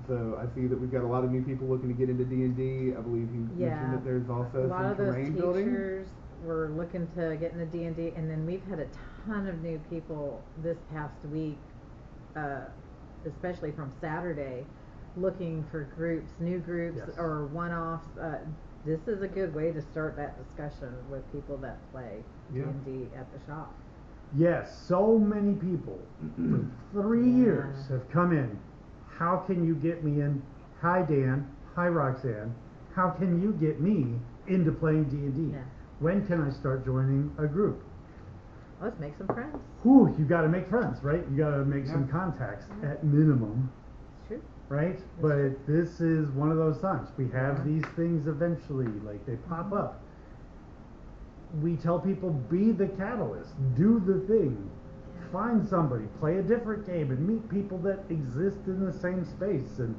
A: so I see that we've got a lot of new people looking to get into D&D. I believe you mentioned that there's also
C: a lot
A: some
C: of those
A: terrain
C: teachers
A: building.
C: were looking to get into D&D, and then we've had a ton of new people this past week, especially from Saturday, looking for new groups or one-offs. This is a good way to start that discussion with people that play D&D at the shop.
B: Yes, so many people for 3 years have come in. How can you get me in? Hi Dan, hi Roxanne. How can you get me into playing D&D?
C: Yeah.
B: When can I start joining a group?
C: Let's make some friends.
B: Whew, you got to make friends, right? You got to make some contacts at minimum.
C: It's true.
B: Right? But this is one of those times. We have these things eventually, like they pop up. We tell people, be the catalyst, do the thing, find somebody, play a different game, and meet people that exist in the same space. And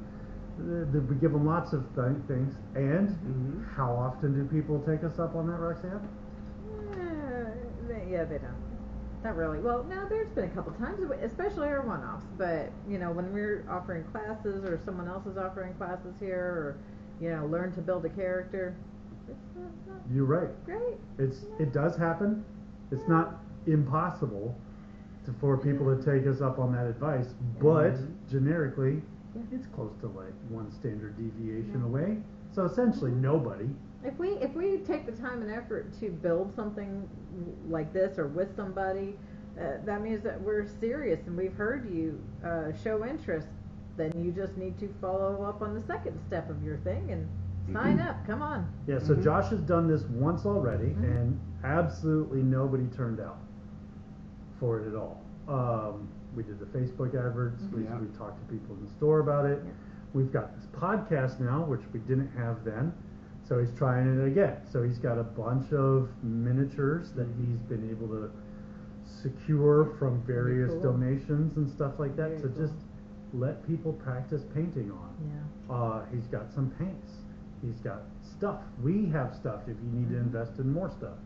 B: we give them lots of things. And how often do people take us up on that, Roxanne?
C: Yeah, they don't. Not really. Well, no, there's been a couple times, especially our one-offs. But, when we're offering classes or someone else is offering classes here, or, learn to build a character, it's not
B: You're right.
C: great.
B: It does happen. It's not impossible for people to take us up on that advice, but generically, it's close to like one standard deviation away. So essentially, nobody.
C: If we take the time and effort to build something like this or with somebody, that means that we're serious and we've heard you show interest. Then you just need to follow up on the second step of your thing and sign up. Come on.
B: Yeah, so Josh has done this once already, and absolutely nobody turned out for it at all. We did the Facebook adverts. We talked to people in the store about it.
C: Yeah.
B: We've got this podcast now, which we didn't have then. So he's trying it again. So he's got a bunch of miniatures that he's been able to secure from various donations and stuff like that.
C: Very
B: to
C: cool.
B: just let people practice painting on.
C: Yeah.
B: He's got some paints. He's got stuff. We have stuff if you need to invest in more stuff.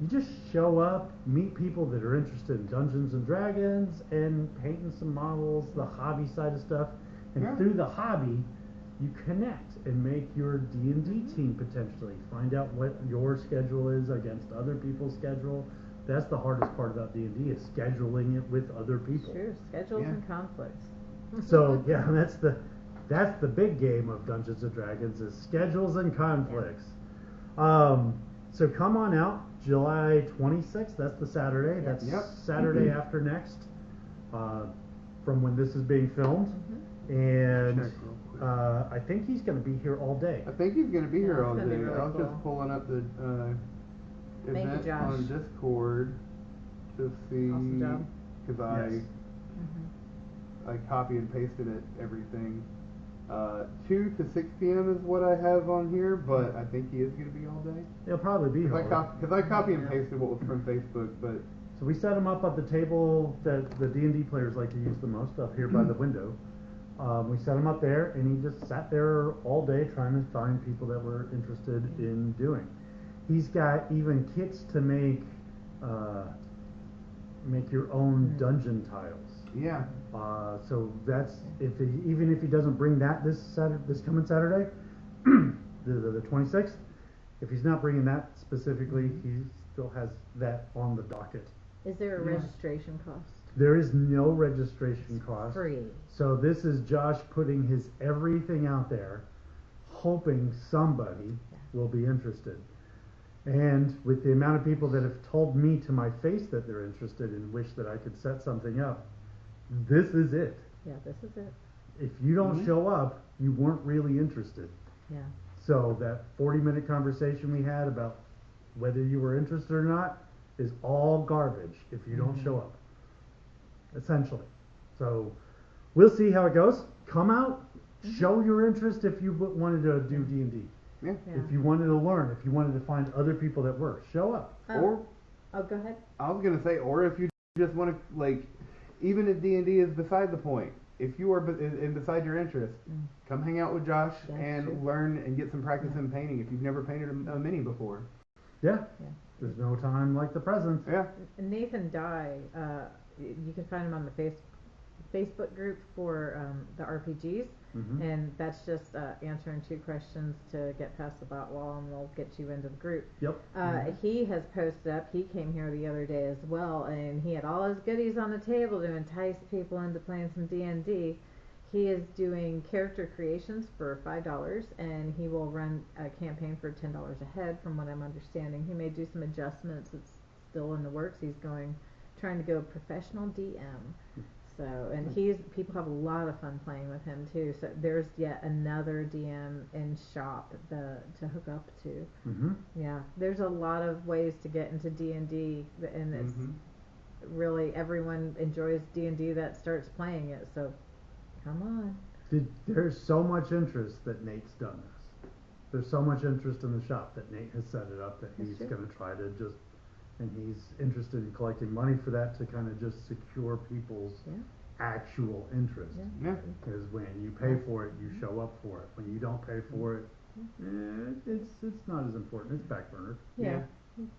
B: you just show up, meet people that are interested in Dungeons and Dragons, and painting some models, the hobby side of stuff. And
A: Yeah.
B: through the hobby, you connect and make your D&D team potentially. Find out what your schedule is against other people's schedule. That's the hardest part about D&D is scheduling it with other people.
C: True, schedules
A: Yeah.
C: and conflicts.
B: So yeah, that's the big game of Dungeons and Dragons is schedules and conflicts. So come on out, July 26th. That's the Saturday.
C: Yep.
B: That's
A: Yep.
B: Saturday after next, from when this is being filmed. And
A: Check real quick.
B: I think he's going to be here all day.
A: I think he's going to be
C: Yeah,
A: here
C: it's
A: all
C: gonna be
A: day.
C: really
A: I was
C: cool.
A: just pulling up the
C: Thank you,
A: event
C: Josh.
A: on Discord to see
C: Awesome job.
A: because
B: Yes.
A: I copy and pasted it everything. 2 to 6 p.m. is what I have on here, but I think he is going to be all day.
B: He'll probably be here.
A: Because I copy and
C: Yeah.
A: pasted what was from Facebook, but
B: So we set him up at the table that the D&D players like to use the most up here by the window. We set him up there, and he just sat there all day trying to find people that were interested in doing. He's got even kits to make your own dungeon tiles.
A: yeah.
B: So that's even if he doesn't bring that this coming Saturday, the 26th. If he's not bringing that specifically, he still has that on the docket.
C: Is there a
A: Yeah.
C: registration cost?
B: There is no registration cost.
C: Free.
B: So this is Josh putting his everything out there, hoping somebody will be interested. And with the amount of people that have told me to my face that they're interested and wish that I could set something up, this is it.
C: Yeah, this is it.
B: If you don't
A: Mhm.
B: show up, you weren't really interested.
C: Yeah.
B: So that 40-minute conversation we had about whether you were interested or not is all garbage if you don't show up. Essentially. So we'll see how it goes. Come out, show your interest if you wanted to do D&D.
A: Yeah.
C: Yeah.
B: If you wanted to learn, if you wanted to find other people that were, show up.
A: Or
C: Oh, go ahead.
A: I was gonna say, or if you just want to like, even if D&D is beside the point, if you are beside your interest, come hang out with Josh
C: That's
A: and
C: true.
A: learn and get some practice in painting if you've never painted a mini before.
B: Yeah.
C: Yeah.
B: There's no time like the present.
A: Yeah.
C: Nathan Dye, you can find him on the Facebook group for the RPGs,
B: Mhm.
C: and that's just answering 2 questions to get past the bot wall, and we'll get you into the group.
B: Yep.
C: He has posted up. He came here the other day as well, and he had all his goodies on the table to entice people into playing some D&D. He is doing character creations for $5, and he will run a campaign for $10 a head, from what I'm understanding. He may do some adjustments. It's still in the works. He's trying to go professional DM. So, and people have a lot of fun playing with him too. So there's yet another DM in shop to hook up to.
B: Mhm.
C: Yeah, there's a lot of ways to get into D&D, and it's really everyone enjoys D&D that starts playing it. So, come on.
B: There's so much interest that Nate's done this. There's so much interest in the shop that Nate has set it up that
C: That's
B: he's
C: true.
B: going to try to just, and he's interested in collecting money for that to kind of just secure people's
C: Yeah.
B: actual interest.
C: Yeah.
A: Yeah.
B: Because when you pay for it, you show up for it. When you don't pay for it, it's not as important. It's back burner.
C: Yeah.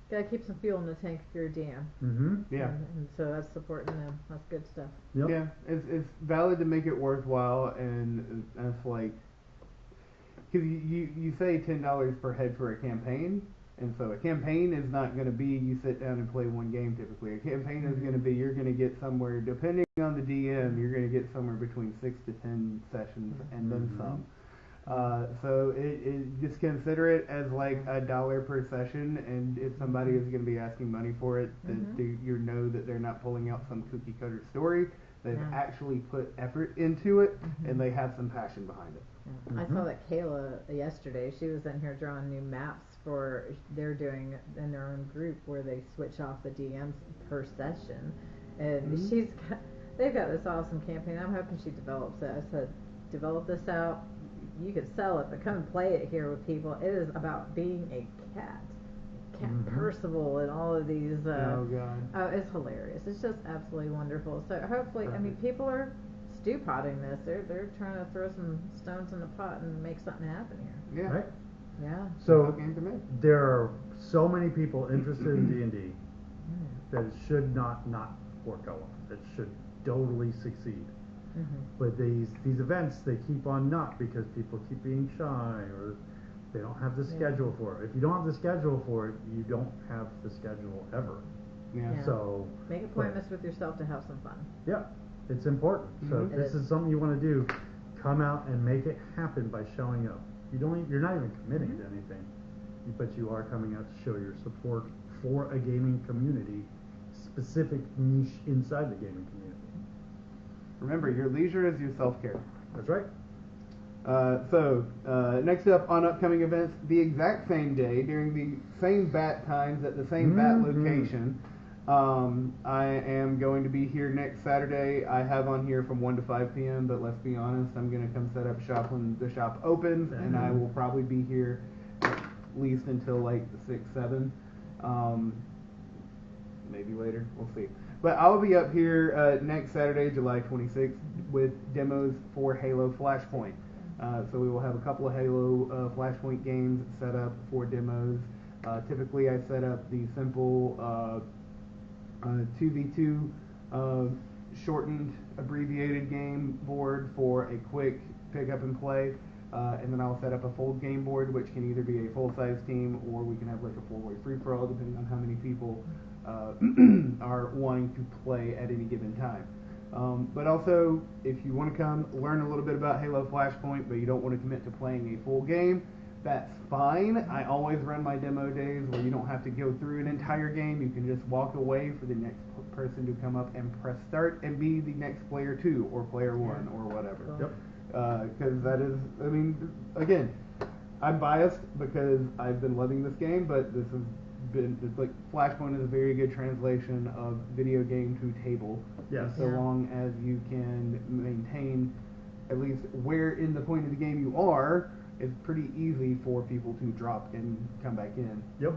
C: Gotta keep some fuel in the tank if you're a DM.
B: Mm-hmm.
A: Yeah.
C: And so that's supporting them. That's good stuff.
B: Yep.
A: Yeah, it's valid to make it worthwhile, and it's like, because you say $10 per head for a campaign, and so a campaign is not going to be you sit down and play one game typically. A campaign is going to be you're going to get somewhere, depending on the DM, you're going to get somewhere between 6 to 10 sessions and then some. So just consider it as like $1 per session, and if somebody is going to be asking money for it, that you know that they're not pulling out some cookie cutter story. They've actually put effort into it, and they have some passion behind it.
C: Yeah. I saw that Kayla yesterday. She was in here drawing new maps they're doing in their own group where they switch off the DMs per session, and they've got this awesome campaign. I'm hoping she develops it. I said, develop this out. You could sell it, but come and play it here with people. It is about being a cat. Percival and all of these.
A: Oh God.
C: Oh, it's hilarious. It's just absolutely wonderful. So hopefully, I mean, people are stew potting this. They're trying to throw some stones in the pot and make something happen here.
A: Yeah.
B: Right?
C: Yeah.
B: So
A: Okay to me.
B: there are so many people interested in D&D that it should not work out. It should totally succeed. But these events, they keep on not because people keep being shy or they don't have the schedule for it. If you don't have the schedule for it, you don't have the schedule ever.
A: Yeah.
B: So
C: make appointments with yourself to have some fun.
B: Yeah, it's important. So if this is something you want to do, come out and make it happen by showing up. You're not even committing to anything, but you are coming out to show your support for a gaming community, specific niche inside the gaming community.
A: Remember, your leisure is your self-care.
B: That's right.
A: Next up on upcoming events, the exact same day, during the same bat times at the same bat location, I am going to be here next Saturday. I have on here from 1 to 5 p.m., but let's be honest, I'm going to come set up shop when the shop opens, and I will probably be here at least until like 6, 7, maybe later, we'll see. But I'll be up here next Saturday, July 26th, with demos for Halo Flashpoint. So we will have a couple of Halo Flashpoint games set up for demos. Typically, I set up the simple 2v2 shortened, abbreviated game board for a quick pick up and play. And then I'll set up a full game board, which can either be a full-size team or we can have like a four-way free-for-all, depending on how many people are wanting to play at any given time. But also, if you want to come learn a little bit about Halo Flashpoint, but you don't want to commit to playing a full game, that's fine. I always run my demo days where you don't have to go through an entire game. You can just walk away for the next person to come up and press start and be the next player 2 or player 1 or whatever.
B: Yep.
A: Because that is, I mean, again, I'm biased because I've been loving this game, but this has been, it's like, Flashpoint is a very good translation of video game to table.
B: Yes.
A: So long as you can maintain at least where in the point of the game you are, it's pretty easy for people to drop and come back in.
B: Yep.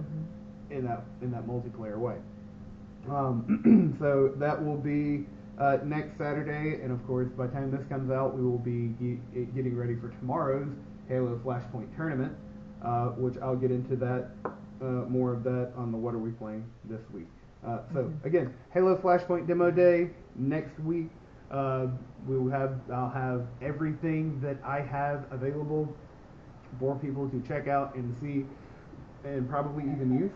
A: In that multiplayer way. So that will be next Saturday, and of course, by the time this comes out, we will be getting ready for tomorrow's Halo Flashpoint tournament, which I'll get into that, more of that on the What Are We Playing this week. So again, Halo Flashpoint demo day next week. I'll have everything that I have available for people to check out and see, and probably even use.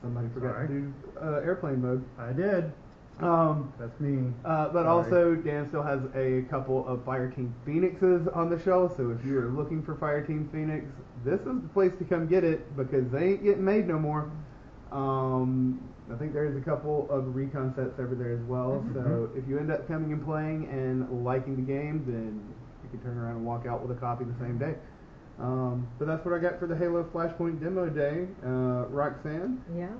A: Somebody forgot to do airplane mode.
B: I did. That's me.
A: But also, Dan still has a couple of Fireteam Phoenixes on the shelf, so if you're looking for Fireteam Phoenix, this is the place to come get it, because they ain't getting made no more. I think there's a couple of recon sets over there as well, so if you end up coming and playing and liking the game, then you can turn around and walk out with a copy the same day. But that's what I got for the Halo Flashpoint demo day. Roxane?
C: Yeah.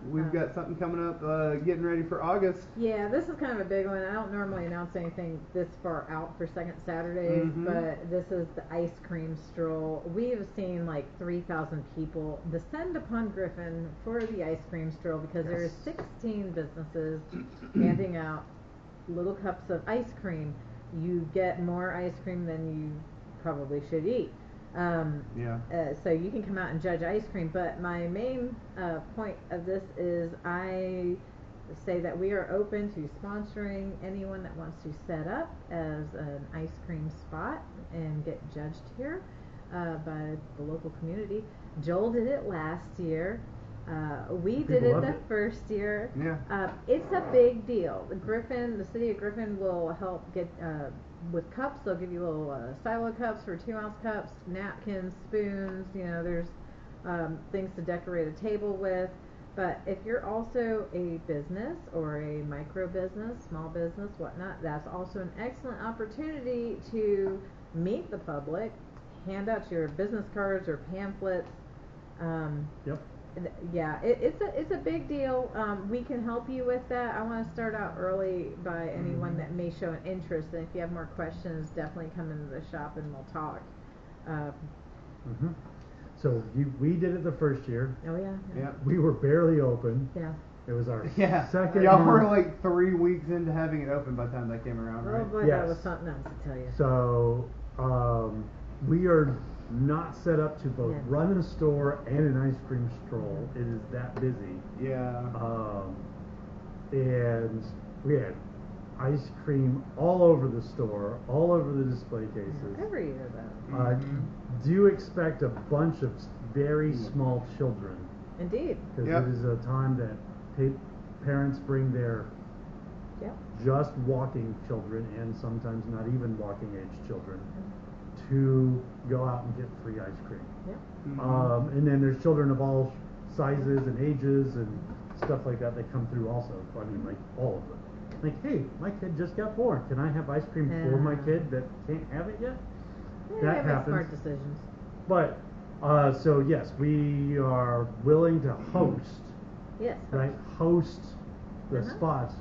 A: We've got something coming up, getting ready for August.
C: Yeah, this is kind of a big one. I don't normally announce anything this far out for second Saturdays, but this is the ice cream stroll. We have seen like 3,000 people descend upon Griffin for the ice cream stroll because there are 16 businesses handing out little cups of ice cream. You get more ice cream than you probably should eat. So you can come out and judge ice cream, but my main point of this is I say that we are open to sponsoring anyone that wants to set up as an ice cream spot and get judged here by the local community. Joel did it last year. We did it the first year. It's a big deal. The city of Griffin will help get with cups. They'll give you little silo cups for 2-ounce cups, napkins, spoons. There's things to decorate a table with. But if you're also a business or a micro business, small business, whatnot, that's also an excellent opportunity to meet the public, hand out your business cards or pamphlets. Yeah, it's a big deal. We can help you with that. I want to start out early by anyone that may show an interest, and if you have more questions, definitely come into the shop and we'll talk.
B: So we did it the first year.
C: Oh yeah.
B: We were barely open.
C: Yeah.
B: It was our
A: Yeah.
B: second.
A: Y'all were like 3 weeks into having it open by the time that came around, right?
C: Oh boy,
B: Yes.
C: that was something else to tell you.
B: So we are not set up to both
C: Yeah.
B: run a store and an ice cream stroll. It is that busy.
A: Yeah.
B: And we had ice cream all over the store, all over the display cases.
C: Every year, though.
B: Do expect a bunch of very small children.
C: Indeed.
B: Because
A: Yep.
B: it is a time that parents bring their
C: Yep.
B: just walking children and sometimes not even walking age children to go out and get free ice cream.
C: Yep.
B: And then there's children of all sizes and ages and stuff like that come through also. I mean, like all of them. Like, hey, my kid just got born. Can I have ice cream for my kid that can't have it yet?
C: Yeah,
B: That
C: make
B: happens.
C: smart decisions.
B: But so yes, we are willing to host.
C: Yes.
B: Right, host the
C: Uh-huh.
B: spot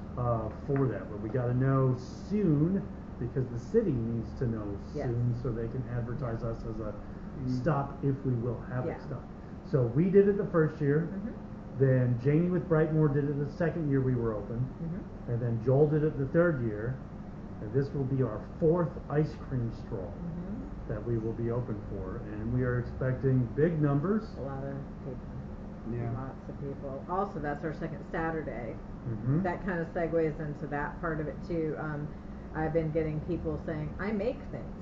B: for that, but we got to know soon because the city needs to know
C: Yes.
B: soon so they can advertise us as a stop if we will have
C: Yeah.
B: a stop. So we did it the first year, then Janie with Brightmoor did it the second year we were open, and then Joel did it the third year, and this will be our fourth ice cream stroll that we will be open for, and we are expecting big numbers.
C: A lot of people.
A: Yeah.
C: Lots of people. Also, that's our second Saturday.
B: Mhm.
C: That kind of segues into that part of it too. I've been getting people saying, I make things.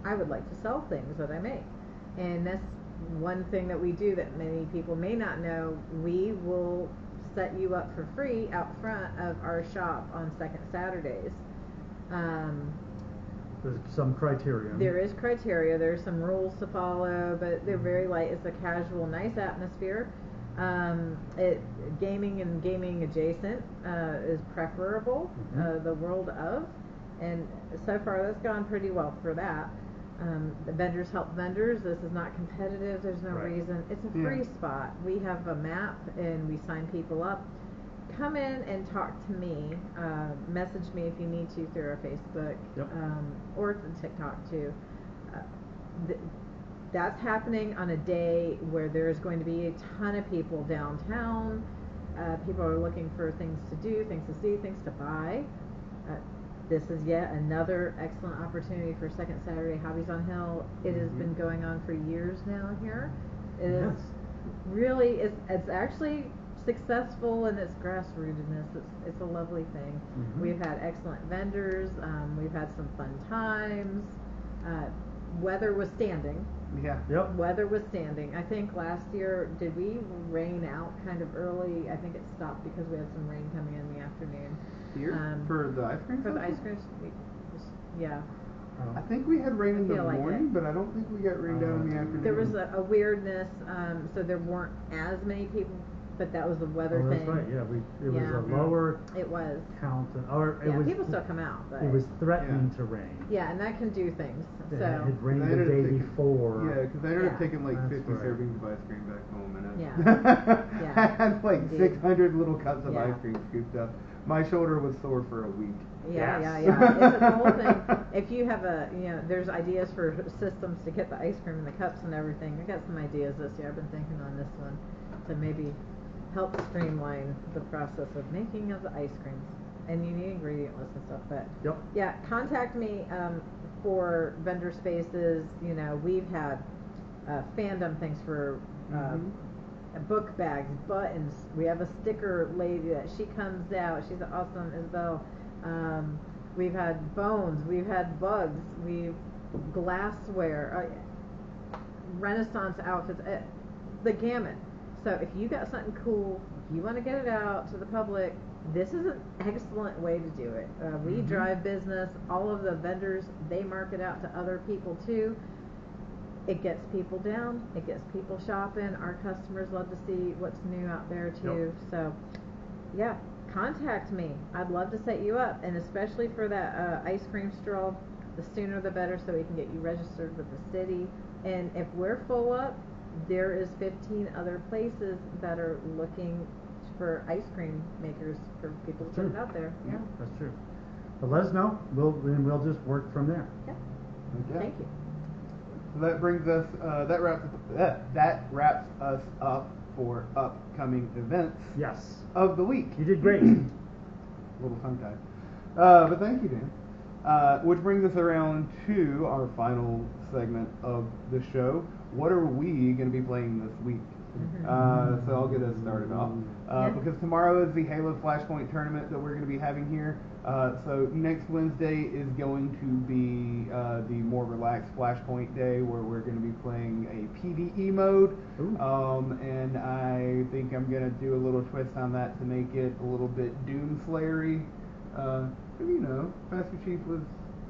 C: I would like to sell things that I make. And that's one thing that we do that many people may not know. We will set you up for free out front of our shop on second Saturdays.
B: There's some criteria.
C: There is criteria. There's some rules to follow, but they're very light. It's a casual, nice atmosphere. Gaming and gaming adjacent is preferable. The world of, and so far that's gone pretty well for that. The vendors help vendors. This is not competitive. There's no reason. It's a free spot. We have a map and we sign people up. Come in and talk to me. Message me if you need to through our Facebook or through TikTok too. That's happening on a day where there's going to be a ton of people downtown. People are looking for things to do, things to see, things to buy. This is yet another excellent opportunity for Second Saturday Hobbies on Hill. It has been going on for years now here. It is really, it's actually successful in its grassrootedness. It's a lovely thing. We've had excellent vendors. We've had some fun times. Weather was standing. Weather was standing. I think last year, did we rain out kind of early? I think it stopped because we had some rain coming in the afternoon.
A: Here? For the ice cream?
C: For the ice cream? Yeah.
A: I think we had rain in the
C: feel like
A: morning,
C: it.
A: but I don't think we got rain down in the afternoon.
C: There was a weirdness, so there weren't as many people, but that was the weather thing.
B: That's right. Yeah, it was a lower
C: It was.
B: count, or it was
C: people still come out, but
B: it was threatening to rain.
C: Yeah, and that can do things.
B: It
C: So
B: had rained the day before.
A: Yeah, because I ended up taking like
B: That's
A: 50
B: right.
A: servings of ice cream back home, and
C: Yeah.
A: I had like
C: Indeed.
A: 600 little cups of
C: Yeah.
A: ice cream scooped up. My shoulder was sore for a week.
C: Yeah.
B: Yes.
C: It's a whole thing. If you have there's ideas for systems to get the ice cream in the cups and everything. I got some ideas this year. I've been thinking on this one to maybe help streamline the process of making of the ice creams. And you need ingredient lists and stuff, but yeah, contact me for vendor spaces. We've had fandom things for book bags, buttons. We have a sticker lady that she comes out. She's awesome, Isabel. We've had bones. We've had bugs. We've glassware, Renaissance outfits, the gamut. So if you got something cool, if you want to get it out to the public, this is an excellent way to do it. We drive business. All of the vendors, they market out to other people too. It gets people down. It gets people shopping. Our customers love to see what's new out there too. So, yeah, contact me. I'd love to set you up, and especially for that ice cream stroll, the sooner the better, so we can get you registered with the city. And if we're full up, there is 15 other places that are looking for ice cream makers for people to put it out there. Yeah,
B: that's true. But let us know. We'll just work from there.
C: Yeah.
A: Okay.
C: Thank you.
A: So that brings us. That wraps us up for upcoming events.
B: Yes.
A: Of the week.
B: You did great.
A: Little tongue tied. But thank you, Dan. Which brings us around to our final segment of the show. What are we going to be playing this week? So I'll get us started off. Because tomorrow is the Halo Flashpoint tournament that we're going to be having here. So next Wednesday is going to be the more relaxed Flashpoint day where we're going to be playing a PvE mode. And I think I'm going to do a little twist on that to make it a little bit Doomslayery. You know, Master Chief was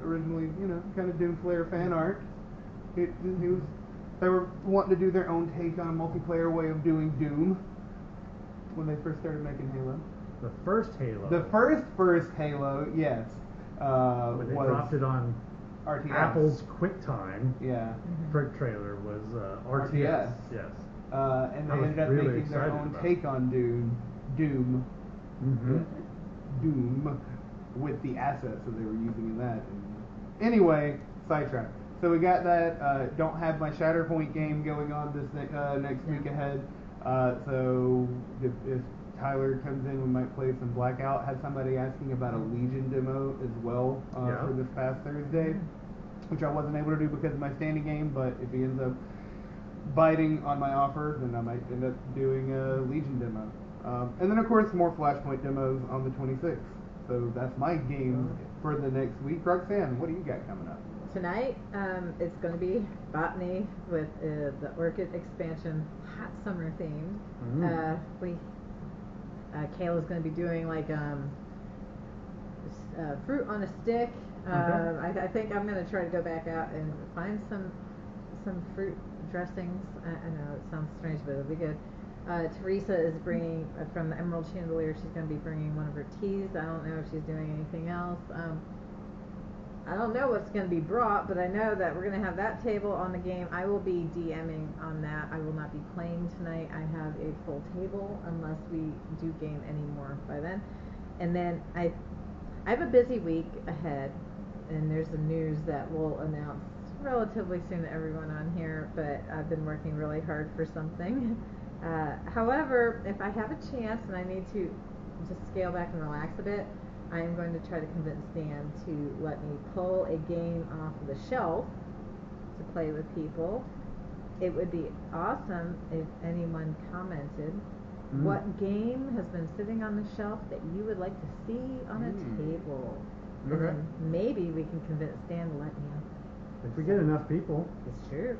A: originally, you know, kind of Doomslayer fan art. They were wanting to do their own take on a multiplayer way of doing Doom when they first started making Halo.
B: The first Halo.
A: The first Halo, yes.
B: When they dropped it on
A: RTS.
B: Apple's QuickTime.
A: Yeah.
B: Trailer was RTS. Yes.
A: And they ended up
B: really
A: making their own
B: about
A: take on Doom.
B: Mm-hmm.
A: Doom with the assets that they were using in that. Anyway, sidetrack. So we got that. Don't have my Shatterpoint game going on this next week ahead. So if Tyler comes in, we might play some Blackout. Had somebody asking about a Legion demo as well for this past Thursday, which I wasn't able to do because of my standing game. But if he ends up biting on my offer, then I might end up doing a Legion demo. And then of course more Flashpoint demos on the 26th. So that's my game for the next week. Roxane, what do you got coming up?
C: Tonight, it's going to be Botany with the Orchid expansion, hot summer theme. Kayla's going to be doing like fruit on a stick. I think I'm going to try to go back out and find some fruit dressings. I know it sounds strange, but it'll be good. Teresa is bringing from the Emerald Chandelier. She's going to be bringing one of her teas. I don't know if she's doing anything else. I don't know what's going to be brought, but I know that we're going to have that table on the game. I will be DMing on that. I will not be playing tonight. I have a full table unless we do game anymore by then. And then I have a busy week ahead, and there's the news that we'll announce relatively soon to everyone on here, but I've been working really hard for something. However, if I have a chance and I need to just scale back and relax a bit, I am going to try to convince Dan to let me pull a game off of the shelf to play with people. It would be awesome if anyone commented what game has been sitting on the shelf that you would like to see on a table. And then maybe we can convince Dan to let me in.
B: If we get enough people.
C: It's true.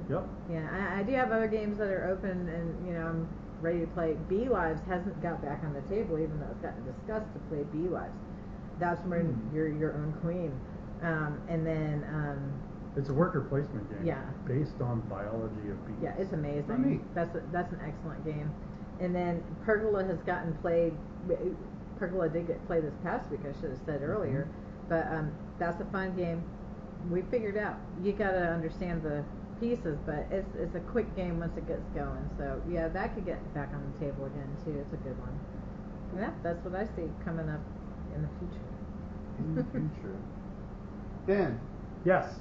B: Yep.
C: Yeah, I do have other games that are open, and you know I'm ready to play. Bee Lives hasn't got back on the table, even though it's gotten discussed to play Bee Lives. That's when you're your own queen. And then
B: it's a worker placement game.
C: Yeah.
B: Based on biology of bees.
C: Yeah, it's amazing. That's an excellent game. And then Pergola has gotten played. Pergola did get played this past week. I should have said earlier, but that's a fun game. We figured out you got to understand the pieces, but it's a quick game once it gets going. So yeah, that could get back on the table again too. It's a good one. Yeah, that's what I see coming up in the future. Dan.
B: Yes.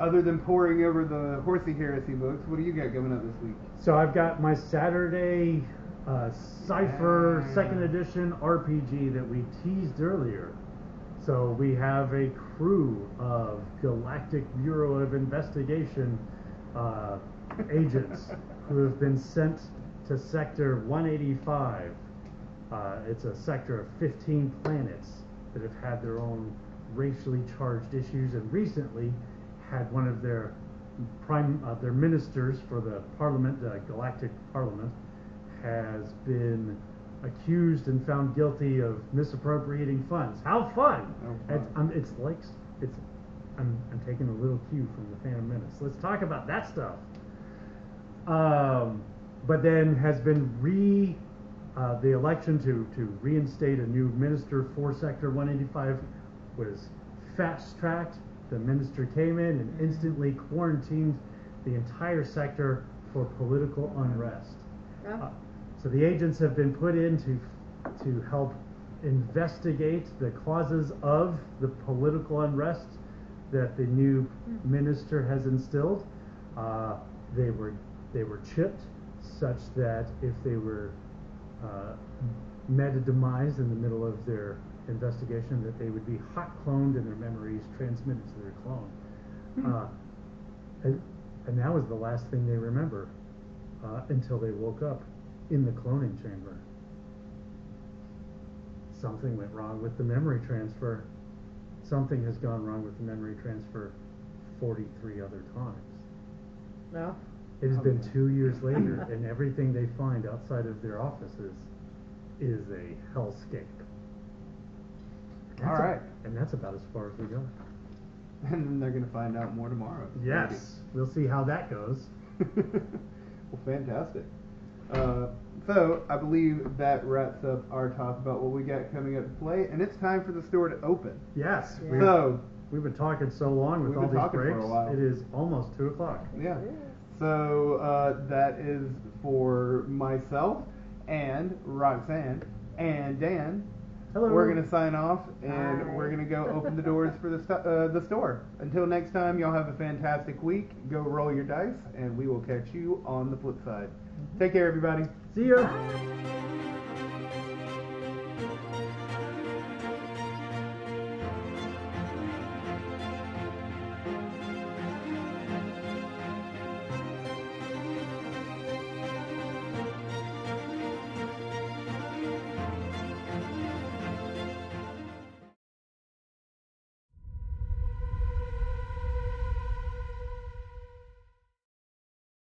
A: Other than poring over the Horsey Heresy books, what do you got coming up this week?
B: So I've got my Saturday Cypher 2nd edition RPG that we teased earlier. So we have a crew of Galactic Bureau of Investigation agents who have been sent to Sector 185. It's a sector of 15 planets that have had their own racially charged issues, and recently had one of their their ministers for the Parliament, Galactic Parliament, has been accused and found guilty of misappropriating funds. How fun! I'm taking a little cue from the Phantom Menace. Let's talk about that stuff. But then has been the election to reinstate a new minister for Sector 185 was fast-tracked. The minister came in and instantly quarantined the entire sector for political unrest. So the agents have been put in to help investigate the causes of the political unrest that the new minister has instilled. They were chipped such that if they were met a demise in the middle of their investigation that they would be hot cloned and their memories transmitted to their clone. And that was the last thing they remember until they woke up in the cloning chamber. Something went wrong with the memory transfer. Something has gone wrong with the memory transfer 43 other times.
C: No.
B: It has been 2 years later, and everything they find outside of their offices is a hellscape.
A: All right.
B: And that's about as far as we go.
A: And then they're going to find out more tomorrow.
B: Yes. We'll see how that goes.
A: Well, fantastic. So, I believe that wraps up our talk about what we got coming up to play, and it's time for the store to open.
B: Yes.
C: Yeah.
A: So,
B: We've been talking so long with
A: We've
B: all
A: been
B: these
A: talking for a
B: breaks.
A: while.
B: It is almost 2 o'clock.
A: yeah. So, that is for myself and Roxane and Dan.
B: Hello.
A: We're going to sign off, and
C: Bye.
A: we're going to go open the doors for the store. Until next time, y'all have a fantastic week. Go roll your dice, and we will catch you on the flip side. Take care, everybody.
B: See ya.
C: Bye.